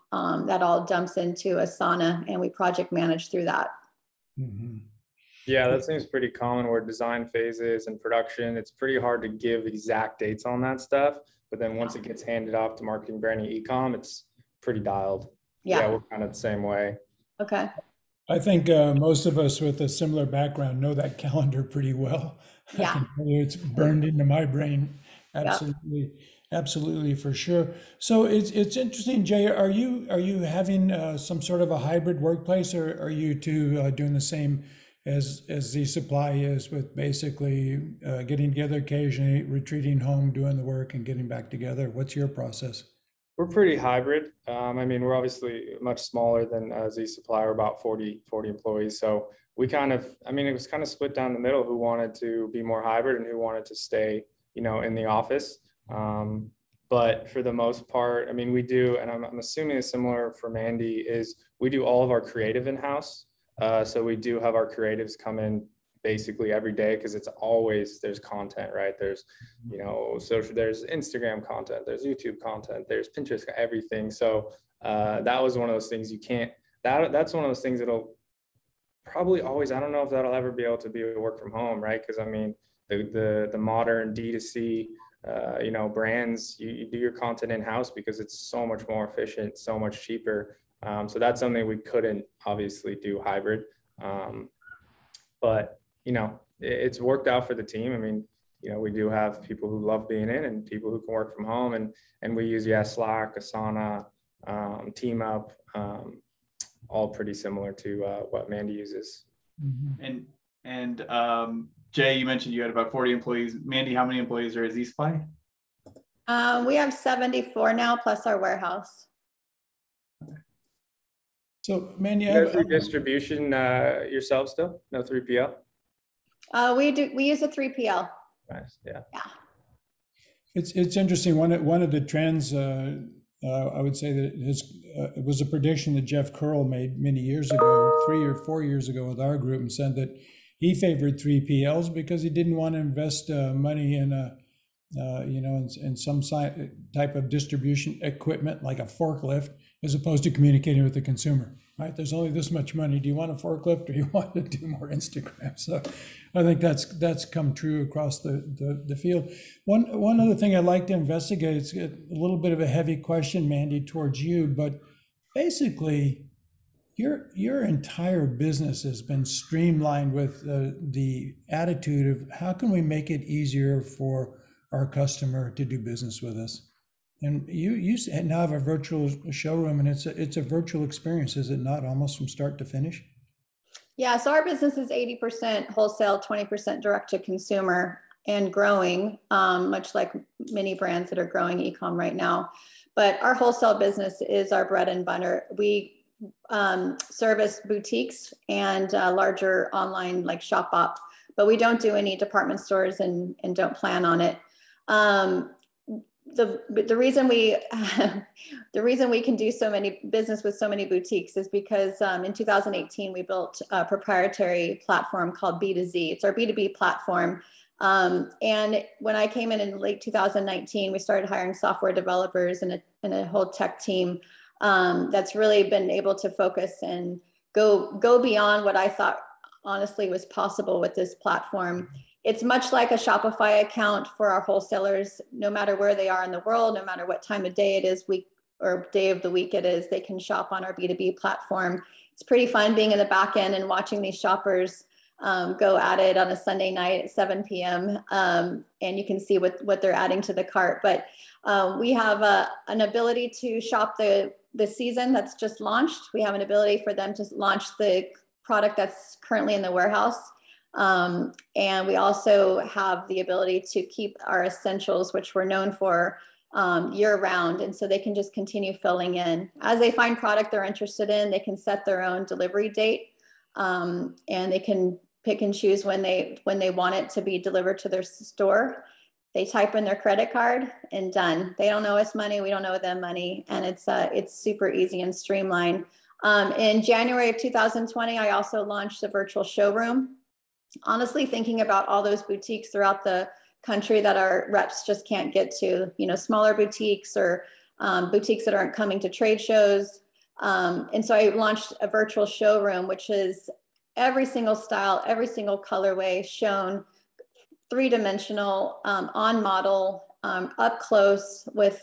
that all dumps into Asana, and we project manage through that. Mm-hmm. Yeah, that seems pretty common where design phases and production, it's pretty hard to give exact dates on that stuff. But then once it gets handed off to marketing, branding, e-com, it's pretty dialed. Yeah, we're kind of the same way. Okay. I think most of us with a similar background know that calendar pretty well. Yeah. I can tell you it's burned into my brain. Absolutely. Yep. Absolutely, for sure. So it's interesting, Jay. Are you having some sort of a hybrid workplace, or are you two doing the same as the supply is, with basically getting together occasionally, retreating home, doing the work, and getting back together? What's your process? We're pretty hybrid. I mean, we're obviously much smaller than Z Supply. We're about 40 employees. So we kind of, I mean, it was kind of split down the middle who wanted to be more hybrid and who wanted to stay, you know, in the office. But for the most part, I mean, we do, and I'm assuming it's similar for Mandy, is we do all of our creative in-house. So we do have our creatives come in basically every day, because it's always, there's content, right? There's, you know, social, there's Instagram content, there's YouTube content, there's Pinterest, everything. So that was one of those things you can't, that's one of those things that'll probably always, I don't know if that'll ever be able to be a work from home, right? Because I mean, the modern D2C, you know, brands, you do your content in-house because it's so much more efficient, so much cheaper. So that's something we couldn't obviously do hybrid. But, you know, it's worked out for the team. I mean, you know, we do have people who love being in and people who can work from home, and we use, Slack, Asana, Team Up, all pretty similar to what Mandy uses. Mm-hmm. And Jay, you mentioned you had about 40 employees. Mandy, how many employees are at Z-Supply? We have 74 now, plus our warehouse. So, Mandy, you guys do distribution yourself still? No 3PL? We use a 3PL. Nice, yeah. Yeah. It's interesting. One of the trends, I would say that it was a prediction that Jeff Curl made many years ago, 3 or 4 years ago with our group, and said that he favored 3PLs because he didn't want to invest money in in some type of distribution equipment like a forklift, as opposed to communicating with the consumer. Right? There's only this much money. Do you want a forklift, or you want to do more Instagram? So I think that's come true across the field. One other thing I'd like to investigate, it's a little bit of a heavy question, Mandy, towards you, but basically your entire business has been streamlined with the attitude of how can we make it easier for our customer to do business with us. And you now have a virtual showroom, and it's a virtual experience, is it not, almost from start to finish? Yeah, so our business is 80% wholesale, 20% direct to consumer, and growing, much like many brands that are growing e-com right now. But our wholesale business is our bread and butter. We service boutiques and larger online like shop up, but we don't do any department stores and don't plan on it. The reason we the reason we can do so many business with so many boutiques is because in 2018 we built a proprietary platform called B2Z. It's our B2B platform. And when I came in late 2019, we started hiring software developers and a whole tech team that's really been able to focus and go beyond what I thought honestly was possible with this platform. It's much like a Shopify account for our wholesalers. No matter where they are in the world, no matter what time of day it is, week or day of the week it is, they can shop on our B2B platform. It's pretty fun being in the back end and watching these shoppers go at it on a Sunday night at 7 p.m. And you can see what they're adding to the cart. But we have an ability to shop the season that's just launched. We have an ability for them to launch the product that's currently in the warehouse. And we also have the ability to keep our essentials, which we're known for, year round. And so they can just continue filling in. As they find product they're interested in, they can set their own delivery date. And they can pick and choose when they want it to be delivered to their store. They type in their credit card and done. They don't owe us money. We don't owe them money. And it's super easy and streamlined. In January of 2020, I also launched a virtual showroom. Honestly, thinking about all those boutiques throughout the country that our reps just can't get to, smaller boutiques or boutiques that aren't coming to trade shows. And so I launched a virtual showroom, which is every single style, every single colorway shown, three-dimensional, on model, up close with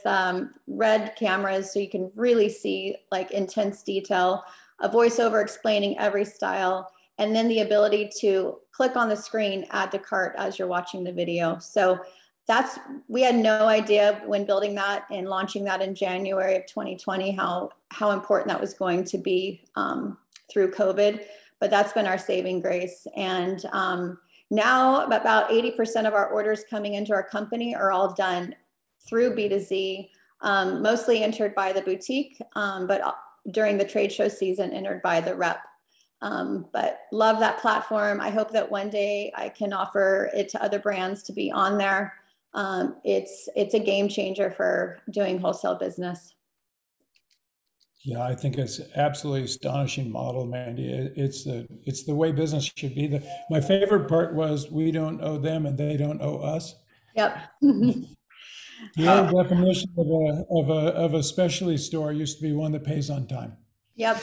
red cameras so you can really see like intense detail, a voiceover explaining every style, and then the ability to click on the screen, add to cart as you're watching the video. So we had no idea when building that and launching that in January of 2020, how important that was going to be through COVID, but that's been our saving grace. And now about 80% of our orders coming into our company are all done through B2Z, mostly entered by the boutique, but during the trade show season, entered by the rep. But love that platform. I hope that one day I can offer it to other brands to be on there. It's a game changer for doing wholesale business. Yeah, I think it's absolutely astonishing model, Mandy. It's the way business should be. My favorite part was we don't owe them and they don't owe us. Yep. The old definition of a specialty store used to be one that pays on time. Yep.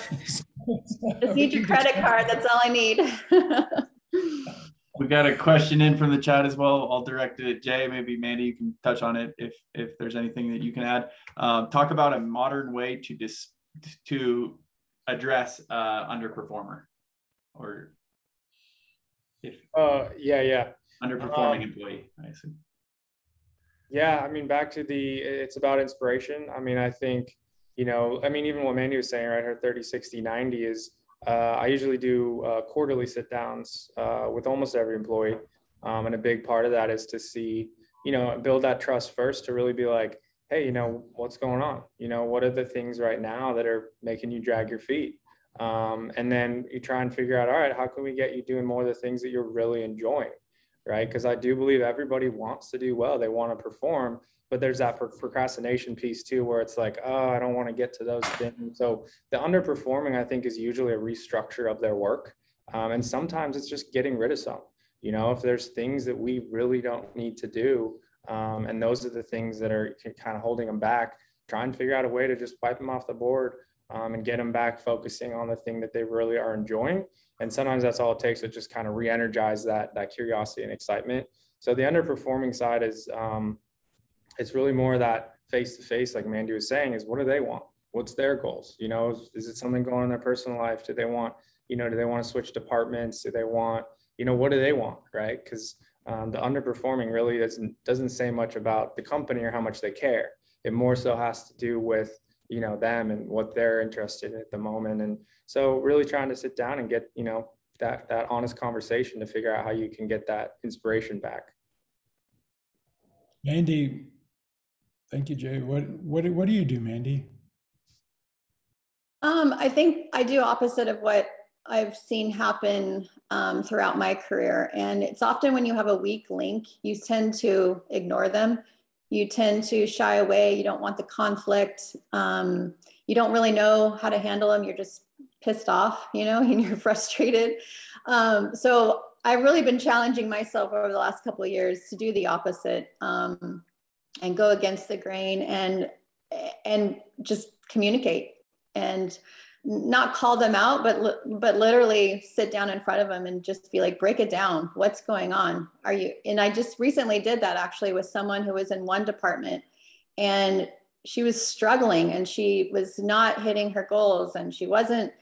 Just need your credit card. That's all I need. We got a question in from the chat as well. I'll direct it at Jay. Maybe Mandy, you can touch on it if there's anything that you can add. Talk about a modern way to address underperformer, or if underperforming employee, I assume. Yeah, I mean, back to it's about inspiration. I mean, I think, even what Mandy was saying, right, her 30, 60, 90 is, I usually do quarterly sit downs with almost every employee. And a big part of that is to see, build that trust first, to really be like, hey, what's going on? What are the things right now that are making you drag your feet? And then you try and figure out, all right, how can we get you doing more of the things that you're really enjoying, right? Because I do believe everybody wants to do well. They want to perform, but there's that procrastination piece too, where it's like, oh, I don't want to get to those things. So the underperforming, I think, is usually a restructure of their work. And sometimes it's just getting rid of some, if there's things that we really don't need to do, and those are the things that are kind of holding them back, try and figure out a way to just wipe them off the board, and get them back focusing on the thing that they really are enjoying. And sometimes that's all it takes to just kind of re-energize that curiosity and excitement. So the underperforming side is, it's really more that face-to-face, like Mandy was saying, is what do they want? What's their goals? Is it something going on in their personal life? Do they want, do they want to switch departments? Do they want, what do they want, right? Because the underperforming really doesn't say much about the company or how much they care. It more so has to do with, them and what they're interested in at the moment. And so really trying to sit down and get, that honest conversation to figure out how you can get that inspiration back. Mandy, thank you, Jay. What do you do, Mandy? I think I do opposite of what I've seen happen throughout my career. And it's often when you have a weak link, you tend to ignore them. You tend to shy away. You don't want the conflict. You don't really know how to handle them. You're just pissed off, you know, and you're frustrated. So I've really been challenging myself over the last couple of years to do the opposite, and go against the grain and just communicate and not call them out, but literally sit down in front of them and just be like, break it down. What's going on? Are you? And I just recently did that actually with someone who was in one department, and she was struggling and she was not hitting her goals and she wasn't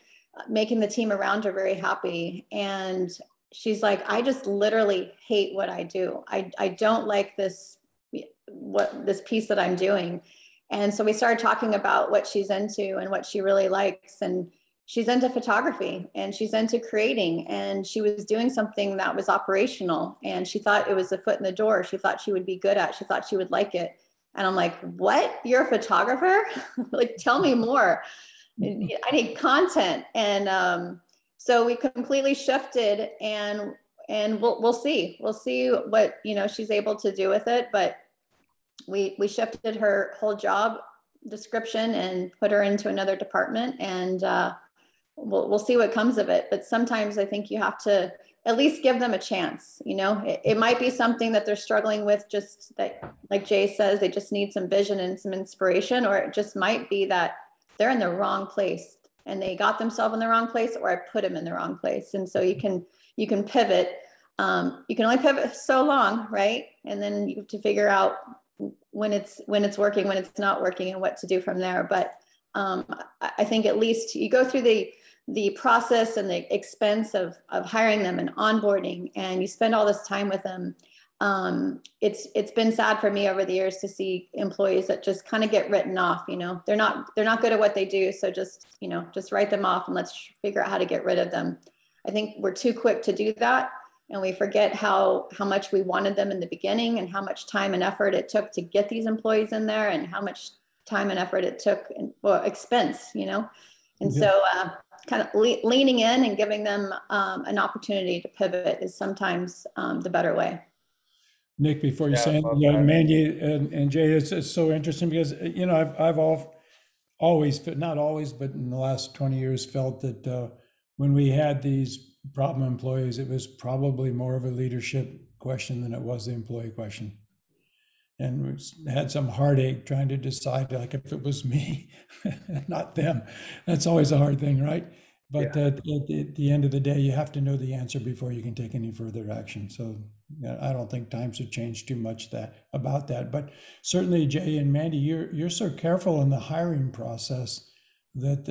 making the team around her very happy. And she's like, I just literally hate what I do. I don't like this piece that I'm doing. And so we started talking about what she's into and what she really likes. And she's into photography and she's into creating. And she was doing something that was operational. And she thought it was a foot in the door. She thought she would be good at. She thought she would like it. And I'm like, what? You're a photographer? Like, tell me more. I need content. And so we completely shifted, and we'll see. We'll see what, you know, she's able to do with it. But we shifted her whole job description and put her into another department, and we'll see what comes of it. But sometimes I think you have to at least give them a chance. You know, it might be something that they're struggling with, just that, like Jay says, they just need some vision and some inspiration, or it just might be that they're in the wrong place and they got themselves in the wrong place, or I put them in the wrong place. And so you can pivot. You can only pivot so long, right? And then you have to figure out when it's working, when it's not working, and what to do from there. But I think at least you go through the process and the expense of hiring them and onboarding, and you spend all this time with them. It's been sad for me over the years to see employees that just kind of get written off. You know, they're not good at what they do, so just write them off and let's figure out how to get rid of them. I think we're too quick to do that. And we forget how much we wanted them in the beginning, and how much time and effort it took to get these employees in there, and how much time and effort it took, and expense, you know. And so kind of leaning in and giving them an opportunity to pivot is sometimes the better way. Nick, before you say anything, Mandy and Jay, it's so interesting because, you know, I've always, not always, but in the last 20 years felt that when we had these problem employees, it was probably more of a leadership question than it was the employee question. And we had some heartache trying to decide, like, if it was me, not them. That's always a hard thing, right? But at the end of the day, you have to know the answer before you can take any further action. So I don't think times have changed too much about that. But certainly, Jay and Mandy, you're so careful in the hiring process that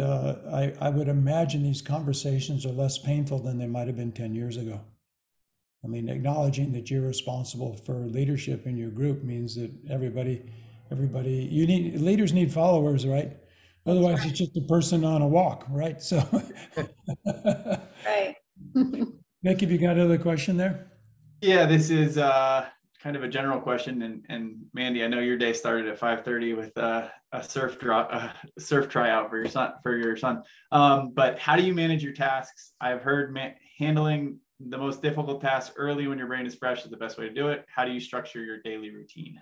I would imagine these conversations are less painful than they might have been 10 years ago. I mean, acknowledging that you're responsible for leadership in your group means that leaders need followers, right? Otherwise, it's just a person on a walk, right? So, right. Nick, have you got another question there? Yeah, this is kind of a general question, and Mandy, I know your day started at 5:30 with a surf tryout for your son. But how do you manage your tasks? I've heard handling the most difficult tasks early when your brain is fresh is the best way to do it. How do you structure your daily routine?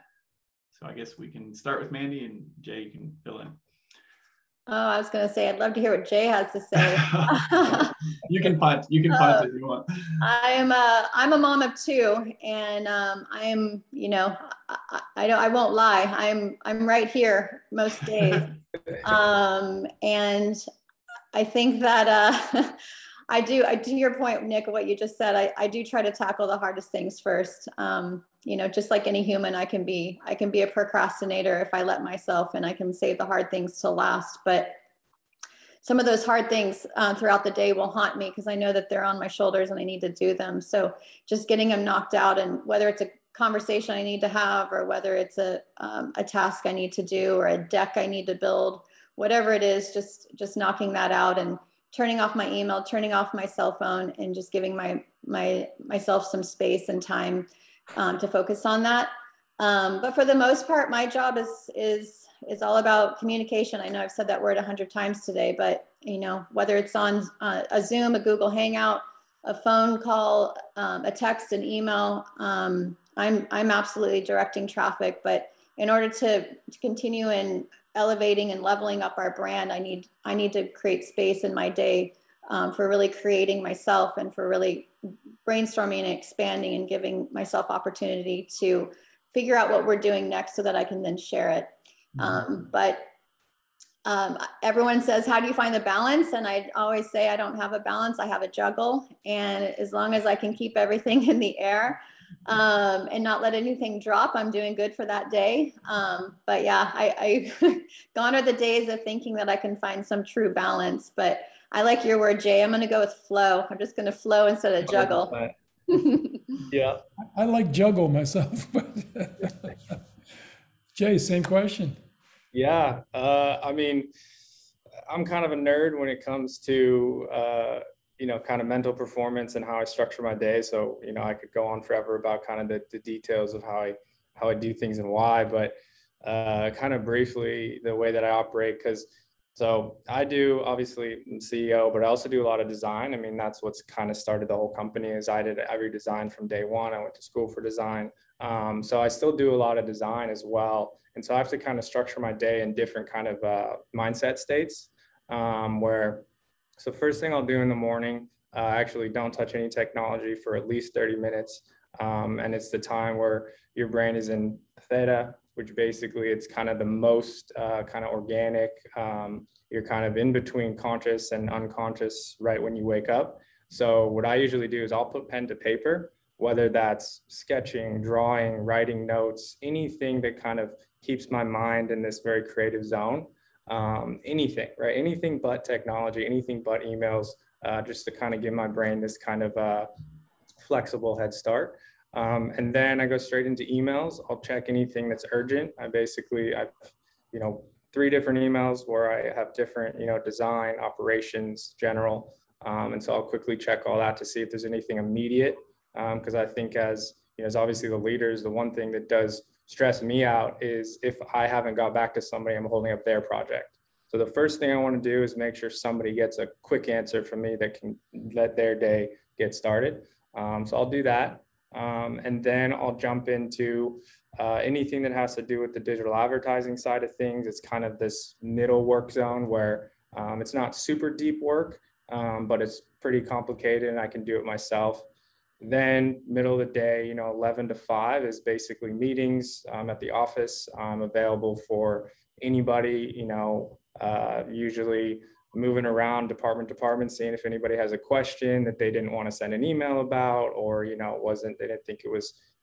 So I guess we can start with Mandy, and Jay, you can fill in. Oh, I was going to say, I'd love to hear what Jay has to say. You can punt if you want. I'm a mom of two, and I'm, you know, I won't lie. I'm right here most days. And I think that I do your point, Nick, what you just said. I do try to tackle the hardest things first. You know, just like any human, I can be a procrastinator if I let myself, and I can save the hard things till last. But some of those hard things throughout the day will haunt me because I know that they're on my shoulders and I need to do them. So just getting them knocked out, and whether it's a conversation I need to have, or whether it's a task I need to do, or a deck I need to build, whatever it is, just knocking that out and turning off my email, turning off my cell phone, and just giving myself some space and time to focus on that. But for the most part, my job is all about communication. I know I've said that word 100 times today, but you know, whether it's on a Zoom, a Google Hangout, a phone call, a text, an email, I'm absolutely directing traffic. But in order to continue in elevating and leveling up our brand, I need to create space in my day for really creating myself and for really brainstorming and expanding and giving myself opportunity to figure out what we're doing next so that I can then share it. But everyone says, how do you find the balance? And I always say, I don't have a balance, I have a juggle. And as long as I can keep everything in the air and not let anything drop, I'm doing good for that day. But yeah, I gone are the days of thinking that I can find some true balance. But I like your word, Jay. I'm going to go with flow. I'm just going to flow instead of juggle. Yeah. I like juggle myself, but Jay, same question. Yeah. I mean, I'm kind of a nerd when it comes to, you know, kind of mental performance and how I structure my day. So, you know, I could go on forever about kind of the details of how I do things and why, but kind of briefly the way that I operate, because so I do, obviously, I'm CEO, but I also do a lot of design. I mean, that's what's kind of started the whole company is I did every design from day one. I went to school for design. So I still do a lot of design as well. And so I have to kind of structure my day in different kind of mindset states so first thing I'll do in the morning, I actually don't touch any technology for at least 30 minutes. And it's the time where your brain is in theta, which basically it's kind of the most kind of organic. You're kind of in between conscious and unconscious right when you wake up. So what I usually do is I'll put pen to paper, whether that's sketching, drawing, writing notes, anything that kind of keeps my mind in this very creative zone. Anything, right? Anything but technology, anything but emails, just to kind of give my brain this kind of flexible head start. And then I go straight into emails. I'll check anything that's urgent. I've you know, 3 different emails where I have different, you know, design, operations, general. And so I'll quickly check all that to see if there's anything immediate. Because I think as, you know, as obviously the leaders, the one thing that does stress me out is if I haven't got back to somebody, I'm holding up their project. So the first thing I want to do is make sure somebody gets a quick answer from me that can let their day get started. So I'll do that. And then I'll jump into anything that has to do with the digital advertising side of things. It's kind of this middle work zone where it's not super deep work, but it's pretty complicated and I can do it myself. Then middle of the day, you know, 11 to 5 is basically meetings at the office. I'm available for anybody, you know, usually moving around department to department, seeing if anybody has a question that they didn't want to send an email about, or, you know, they didn't think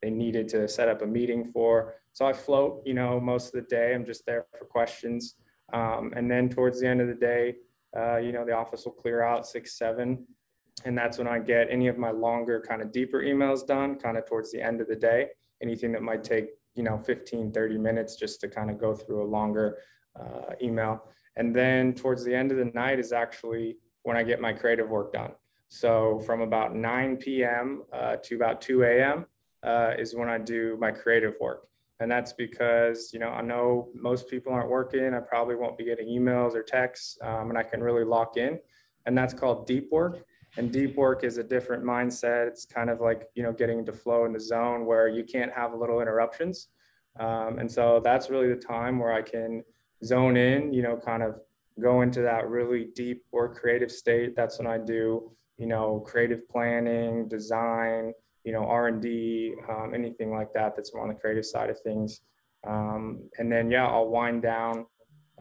they needed to set up a meeting for. So I float, you know, most of the day. I'm just there for questions. And then towards the end of the day, you know, the office will clear out 6, 7. And that's when I get any of my longer kind of deeper emails done kind of towards the end of the day, anything that might take, you know, 15, 30 minutes just to kind of go through a longer email. And then towards the end of the night is actually when I get my creative work done. So from about 9 p.m. To about 2 a.m. Is when I do my creative work. And that's because, you know, I know most people aren't working. I probably won't be getting emails or texts, and I can really lock in. And that's called deep work. And deep work is a different mindset. It's kind of like, you know, getting into flow in the zone where you can't have little interruptions. And so that's really the time where I can zone in, you know, kind of go into that really deep or creative state. That's when I do, you know, creative planning, design, you know, R&D, anything like that that's more on the creative side of things. And then, yeah, I'll wind down,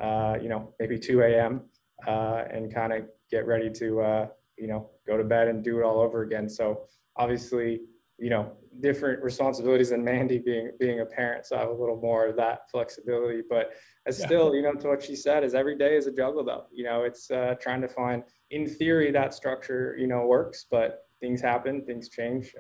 you know, maybe 2 a.m. And kind of get ready to, you know, go to bed and do it all over again. So obviously, you know, different responsibilities than Mandy being a parent. So I have a little more of that flexibility, but still, you know, to what she said is every day is a juggle though. You know, it's trying to find, in theory, that structure, you know, works, but things happen, things change.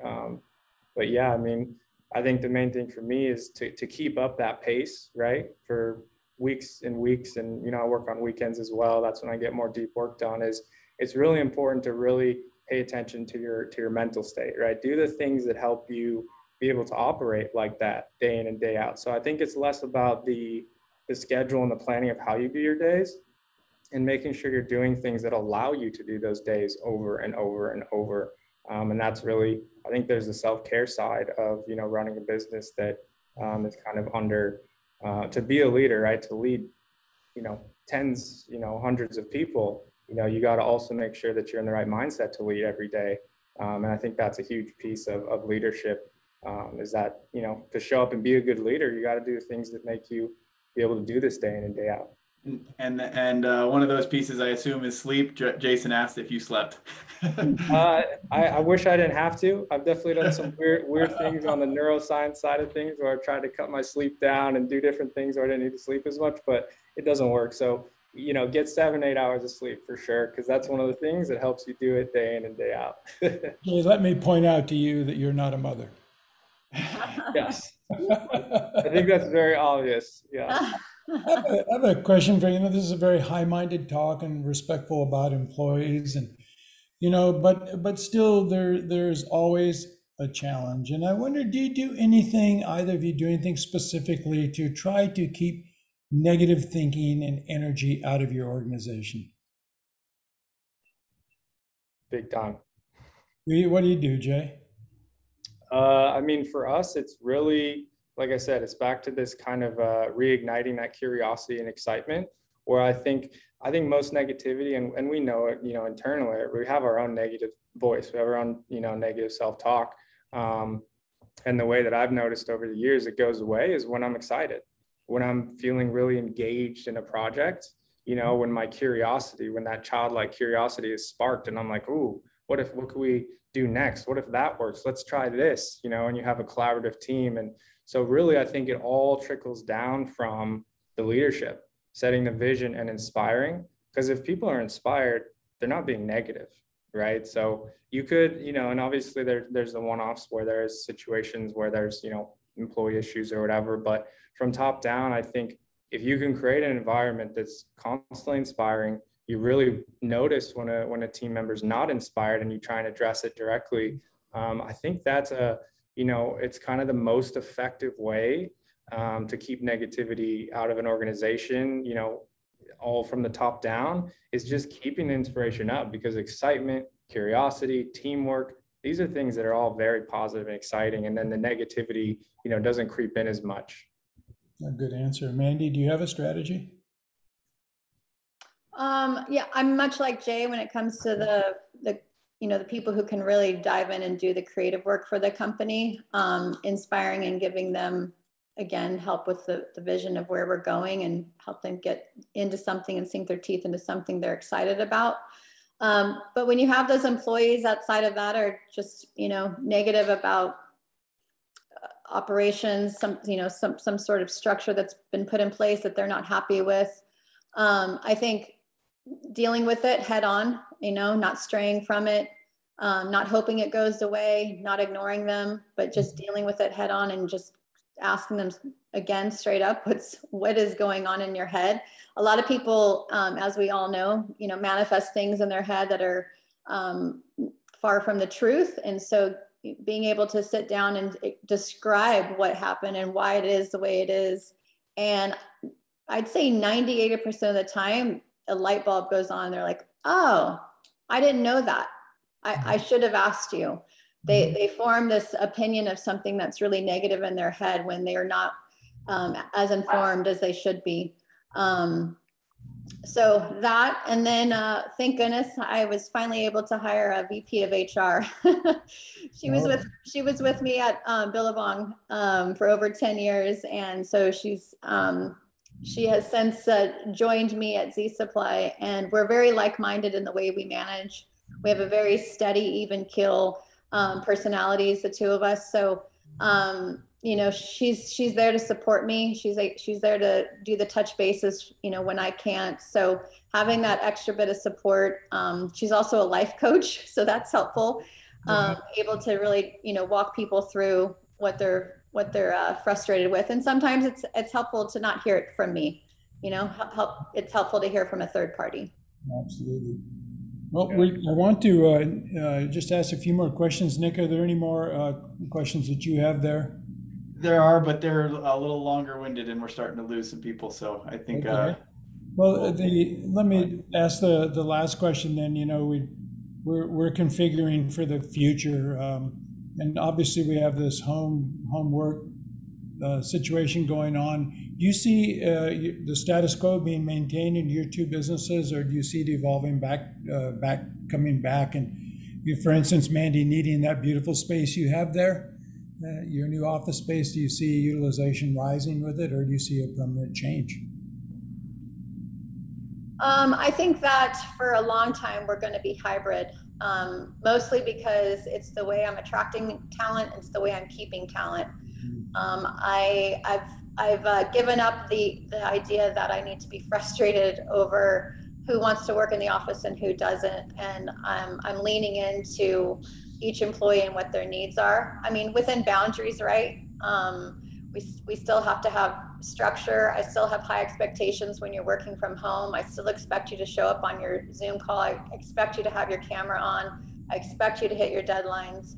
But yeah, I mean, I think the main thing for me is to keep up that pace, right? For weeks and weeks. And, you know, I work on weekends as well. That's when I get more deep work done. It's really important to really pay attention to your mental state, right? Do the things that help you be able to operate like that day in and day out. So I think it's less about the schedule and the planning of how you do your days, and making sure you're doing things that allow you to do those days over and over and over. And that's really, I think there's the self-care side of, you know, running a business that is kind of under, to be a leader, right? To lead, you know, tens, you know, hundreds of people, you know, you got to also make sure that you're in the right mindset to lead every day. And I think that's a huge piece of leadership, is that, you know, to show up and be a good leader, you got to do the things that make you be able to do this day in and day out. And one of those pieces, I assume, is sleep. Jason asked if you slept. I wish I didn't have to. I've definitely done some weird things on the neuroscience side of things, where I've tried to cut my sleep down and do different things where I didn't need to sleep as much, but it doesn't work. So, you know, get 7-8 hours of sleep for sure, because that's one of the things that helps you do it day in and day out. Let me point out to you that you're not a mother. Yes. I think that's very obvious. Yeah. I have a question for you. This is a very high-minded talk and respectful about employees, and but still there's always a challenge. And I wonder, do you do anything, either of you do anything specifically to try to keep negative thinking and energy out of your organization? Big time. What do you do, Jay? I mean, for us, it's really, like I said, it's back to this kind of reigniting that curiosity and excitement, where I think most negativity, and we know it, internally, we have our own negative voice, we have our own, negative self-talk. And the way that I've noticed over the years it goes away is when I'm excited, when I'm feeling really engaged in a project, when my curiosity, when that childlike curiosity is sparked, and I'm like, ooh, what can we do next? What if that works? Let's try this, and you have a collaborative team. And so really, I think it all trickles down from the leadership, setting the vision and inspiring. Because if people are inspired, they're not being negative, right? So you could, and obviously there's the one-offs where there's situations where there's, employee issues or whatever. But from top down, I think if you can create an environment that's constantly inspiring, you really notice when a team member's not inspired and you try and address it directly. I think that's it's kind of the most effective way to keep negativity out of an organization, all from the top down, is just keeping the inspiration up, because excitement, curiosity, teamwork, these are things that are all very positive and exciting. And then the negativity, doesn't creep in as much. A good answer. Mandy, do you have a strategy? Yeah, I'm much like Jay when it comes to the people who can really dive in and do the creative work for the company, inspiring and giving them, again, help with the vision of where we're going and help them get into something and sink their teeth into something they're excited about. But when you have those employees outside of that are just, negative about operations, some sort of structure that's been put in place that they're not happy with, I think dealing with it head on, not straying from it, not hoping it goes away, not ignoring them, but just dealing with it head on and just asking them again, straight up, what is going on in your head. A lot of people, as we all know, manifest things in their head that are far from the truth. And so being able to sit down and describe what happened and why it is the way it is. And I'd say 98% of the time, a light bulb goes on. They're like, oh, I didn't know that. I should have asked you. They form this opinion of something that's really negative in their head when they are not as informed as they should be. So that, and then thank goodness I was finally able to hire a VP of HR. She was with me at Billabong for over 10 years, and so she has since joined me at Z Supply, and we're very like-minded in the way we manage. We have a very steady, even keel personalities, the two of us. So, she's there to support me. She's there to do the touch bases, when I can't. So having that extra bit of support. She's also a life coach, so that's helpful. Able to really, walk people through what they're frustrated with. And sometimes it's helpful to not hear it from me, it's helpful to hear from a third party. Absolutely. Well, I want to just ask a few more questions. Nick, are there any more questions that you have there? There are, but they're a little longer winded and we're starting to lose some people. So I think, okay. Well, let me ask the last question then. You know, we're configuring for the future, and obviously we have this home work situation going on. Do you see the status quo being maintained in your two businesses, or do you see it evolving coming back? And you, for instance, Mandy, needing that beautiful space you have there, your new office space, do you see utilization rising with it, or do you see a permanent change? I think that for a long time we're going to be hybrid, mostly because it's the way I'm attracting talent, it's the way I'm keeping talent. I've given up the idea that I need to be frustrated over who wants to work in the office and who doesn't, and I'm leaning into each employee and what their needs are. I mean, within boundaries, right? We still have to have structure. I still have high expectations when you're working from home. I still expect you to show up on your Zoom call. I expect you to have your camera on. I expect you to hit your deadlines.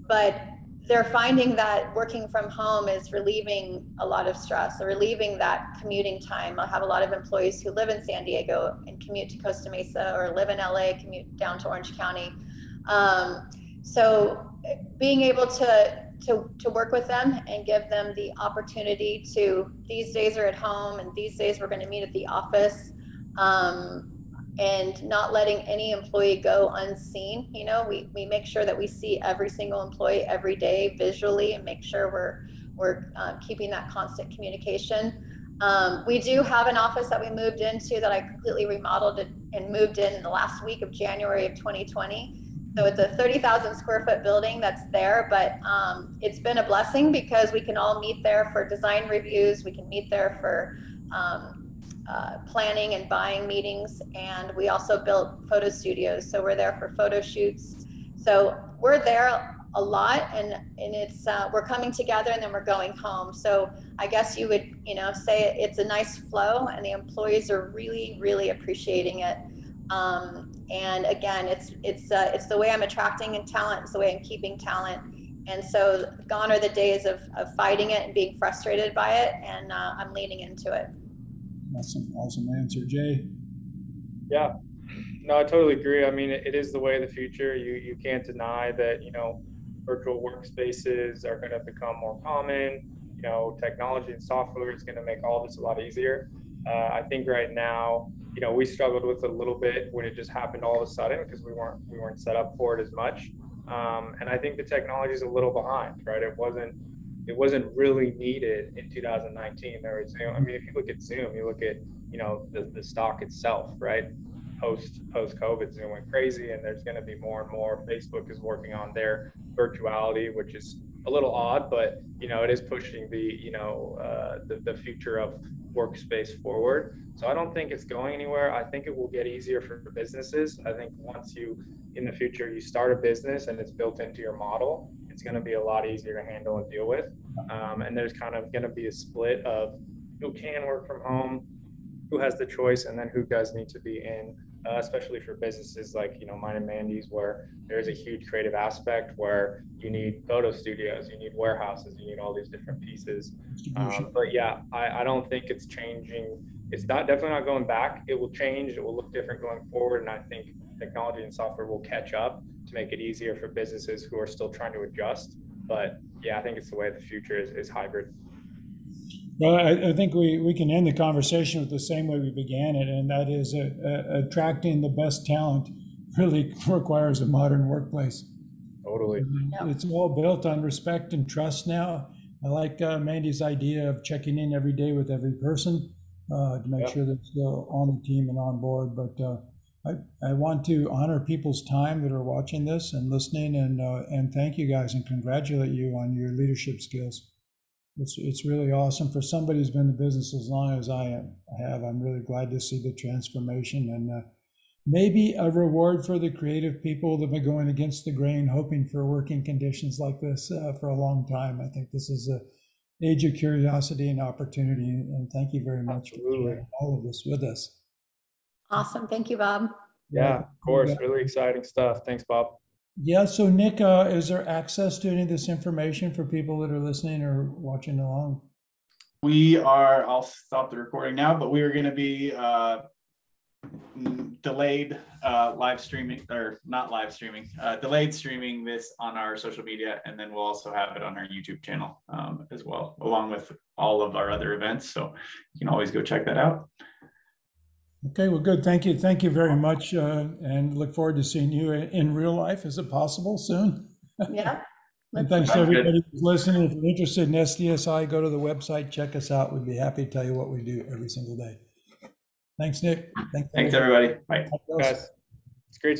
But they're finding that working from home is relieving a lot of stress, or relieving that commuting time. I have a lot of employees who live in San Diego and commute to Costa Mesa, or live in LA, commute down to Orange County. So being able to work with them and give them the opportunity to, these days are at home and these days we're going to meet at the office, and not letting any employee go unseen. You know, we make sure that we see every single employee every day visually, and make sure we're keeping that constant communication. We do have an office that we moved into that I completely remodeled and moved in the last week of January of 2020. So it's a 30,000 square foot building that's there, but it's been a blessing because we can all meet there for design reviews. We can meet there for planning and buying meetings. And we also built photo studios. So we're there for photo shoots. So we're there a lot, and it's, we're coming together and then we're going home. So I guess you would, say it's a nice flow, and the employees are really, really appreciating it. And again, it's the way I'm attracting talent, it's the way I'm keeping talent. And so gone are the days of fighting it and being frustrated by it, and I'm leaning into it. Awesome answer, Jay. Yeah, no, I totally agree. I mean, it is the way of the future. You can't deny that, virtual workspaces are going to become more common. Technology and software is going to make all this a lot easier. I think right now, we struggled with it a little bit when it just happened all of a sudden, because we weren't set up for it as much. And I think the technology is a little behind, right? It wasn't really needed in 2019. There was, if you look at Zoom, you look at, the stock itself, right? Post COVID, Zoom went crazy, and there's going to be more and more. Facebook is working on their virtuality, which is a little odd, but it is pushing the future of workspace forward. So I don't think it's going anywhere. I think it will get easier for businesses. I think once in the future, you start a business and it's built into your model, it's going to be a lot easier to handle and deal with. And there's kind of going to be a split of who can work from home, who has the choice, and then who does need to be in, especially for businesses like, mine and Mandy's, where there's a huge creative aspect where you need photo studios, you need warehouses, you need all these different pieces. But yeah, I don't think it's changing. It's definitely not going back. It will change. It will look different going forward. And I think technology and software will catch up to make it easier for businesses who are still trying to adjust. But yeah, I think it's the way of the future is hybrid. Well, I think we can end the conversation with the same way we began it, and that is attracting the best talent really requires a modern workplace. Totally. It's all built on respect and trust now. I like Mandy's idea of checking in every day with every person to make sure they're still on the team and on board. But I want to honor people's time that are watching this and listening, and thank you guys and congratulate you on your leadership skills. It's really awesome for somebody who's been in the business as long as I have. I'm really glad to see the transformation, and maybe a reward for the creative people that have been going against the grain, hoping for working conditions like this for a long time. I think this is an age of curiosity and opportunity, and thank you very much for sharing all of this with us. Awesome. Thank you, Bob. Yeah, of course. Really exciting stuff. Thanks, Bob. Yeah, so Nick, is there access to any of this information for people that are listening or watching along? I'll stop the recording now, but we are going to be delayed live streaming, or not live streaming, delayed streaming this on our social media, and then we'll also have it on our YouTube channel as well, along with all of our other events. So you can always go check that out. Okay, well, good. Thank you. Thank you very much. And look forward to seeing you in real life. Is it possible soon? Yeah. And thanks to everybody who's listening. If you're interested in SDSI, go to the website, check us out. We'd be happy to tell you what we do every single day. Thanks, Nick. Thanks, everybody. Bye. Guys. It's great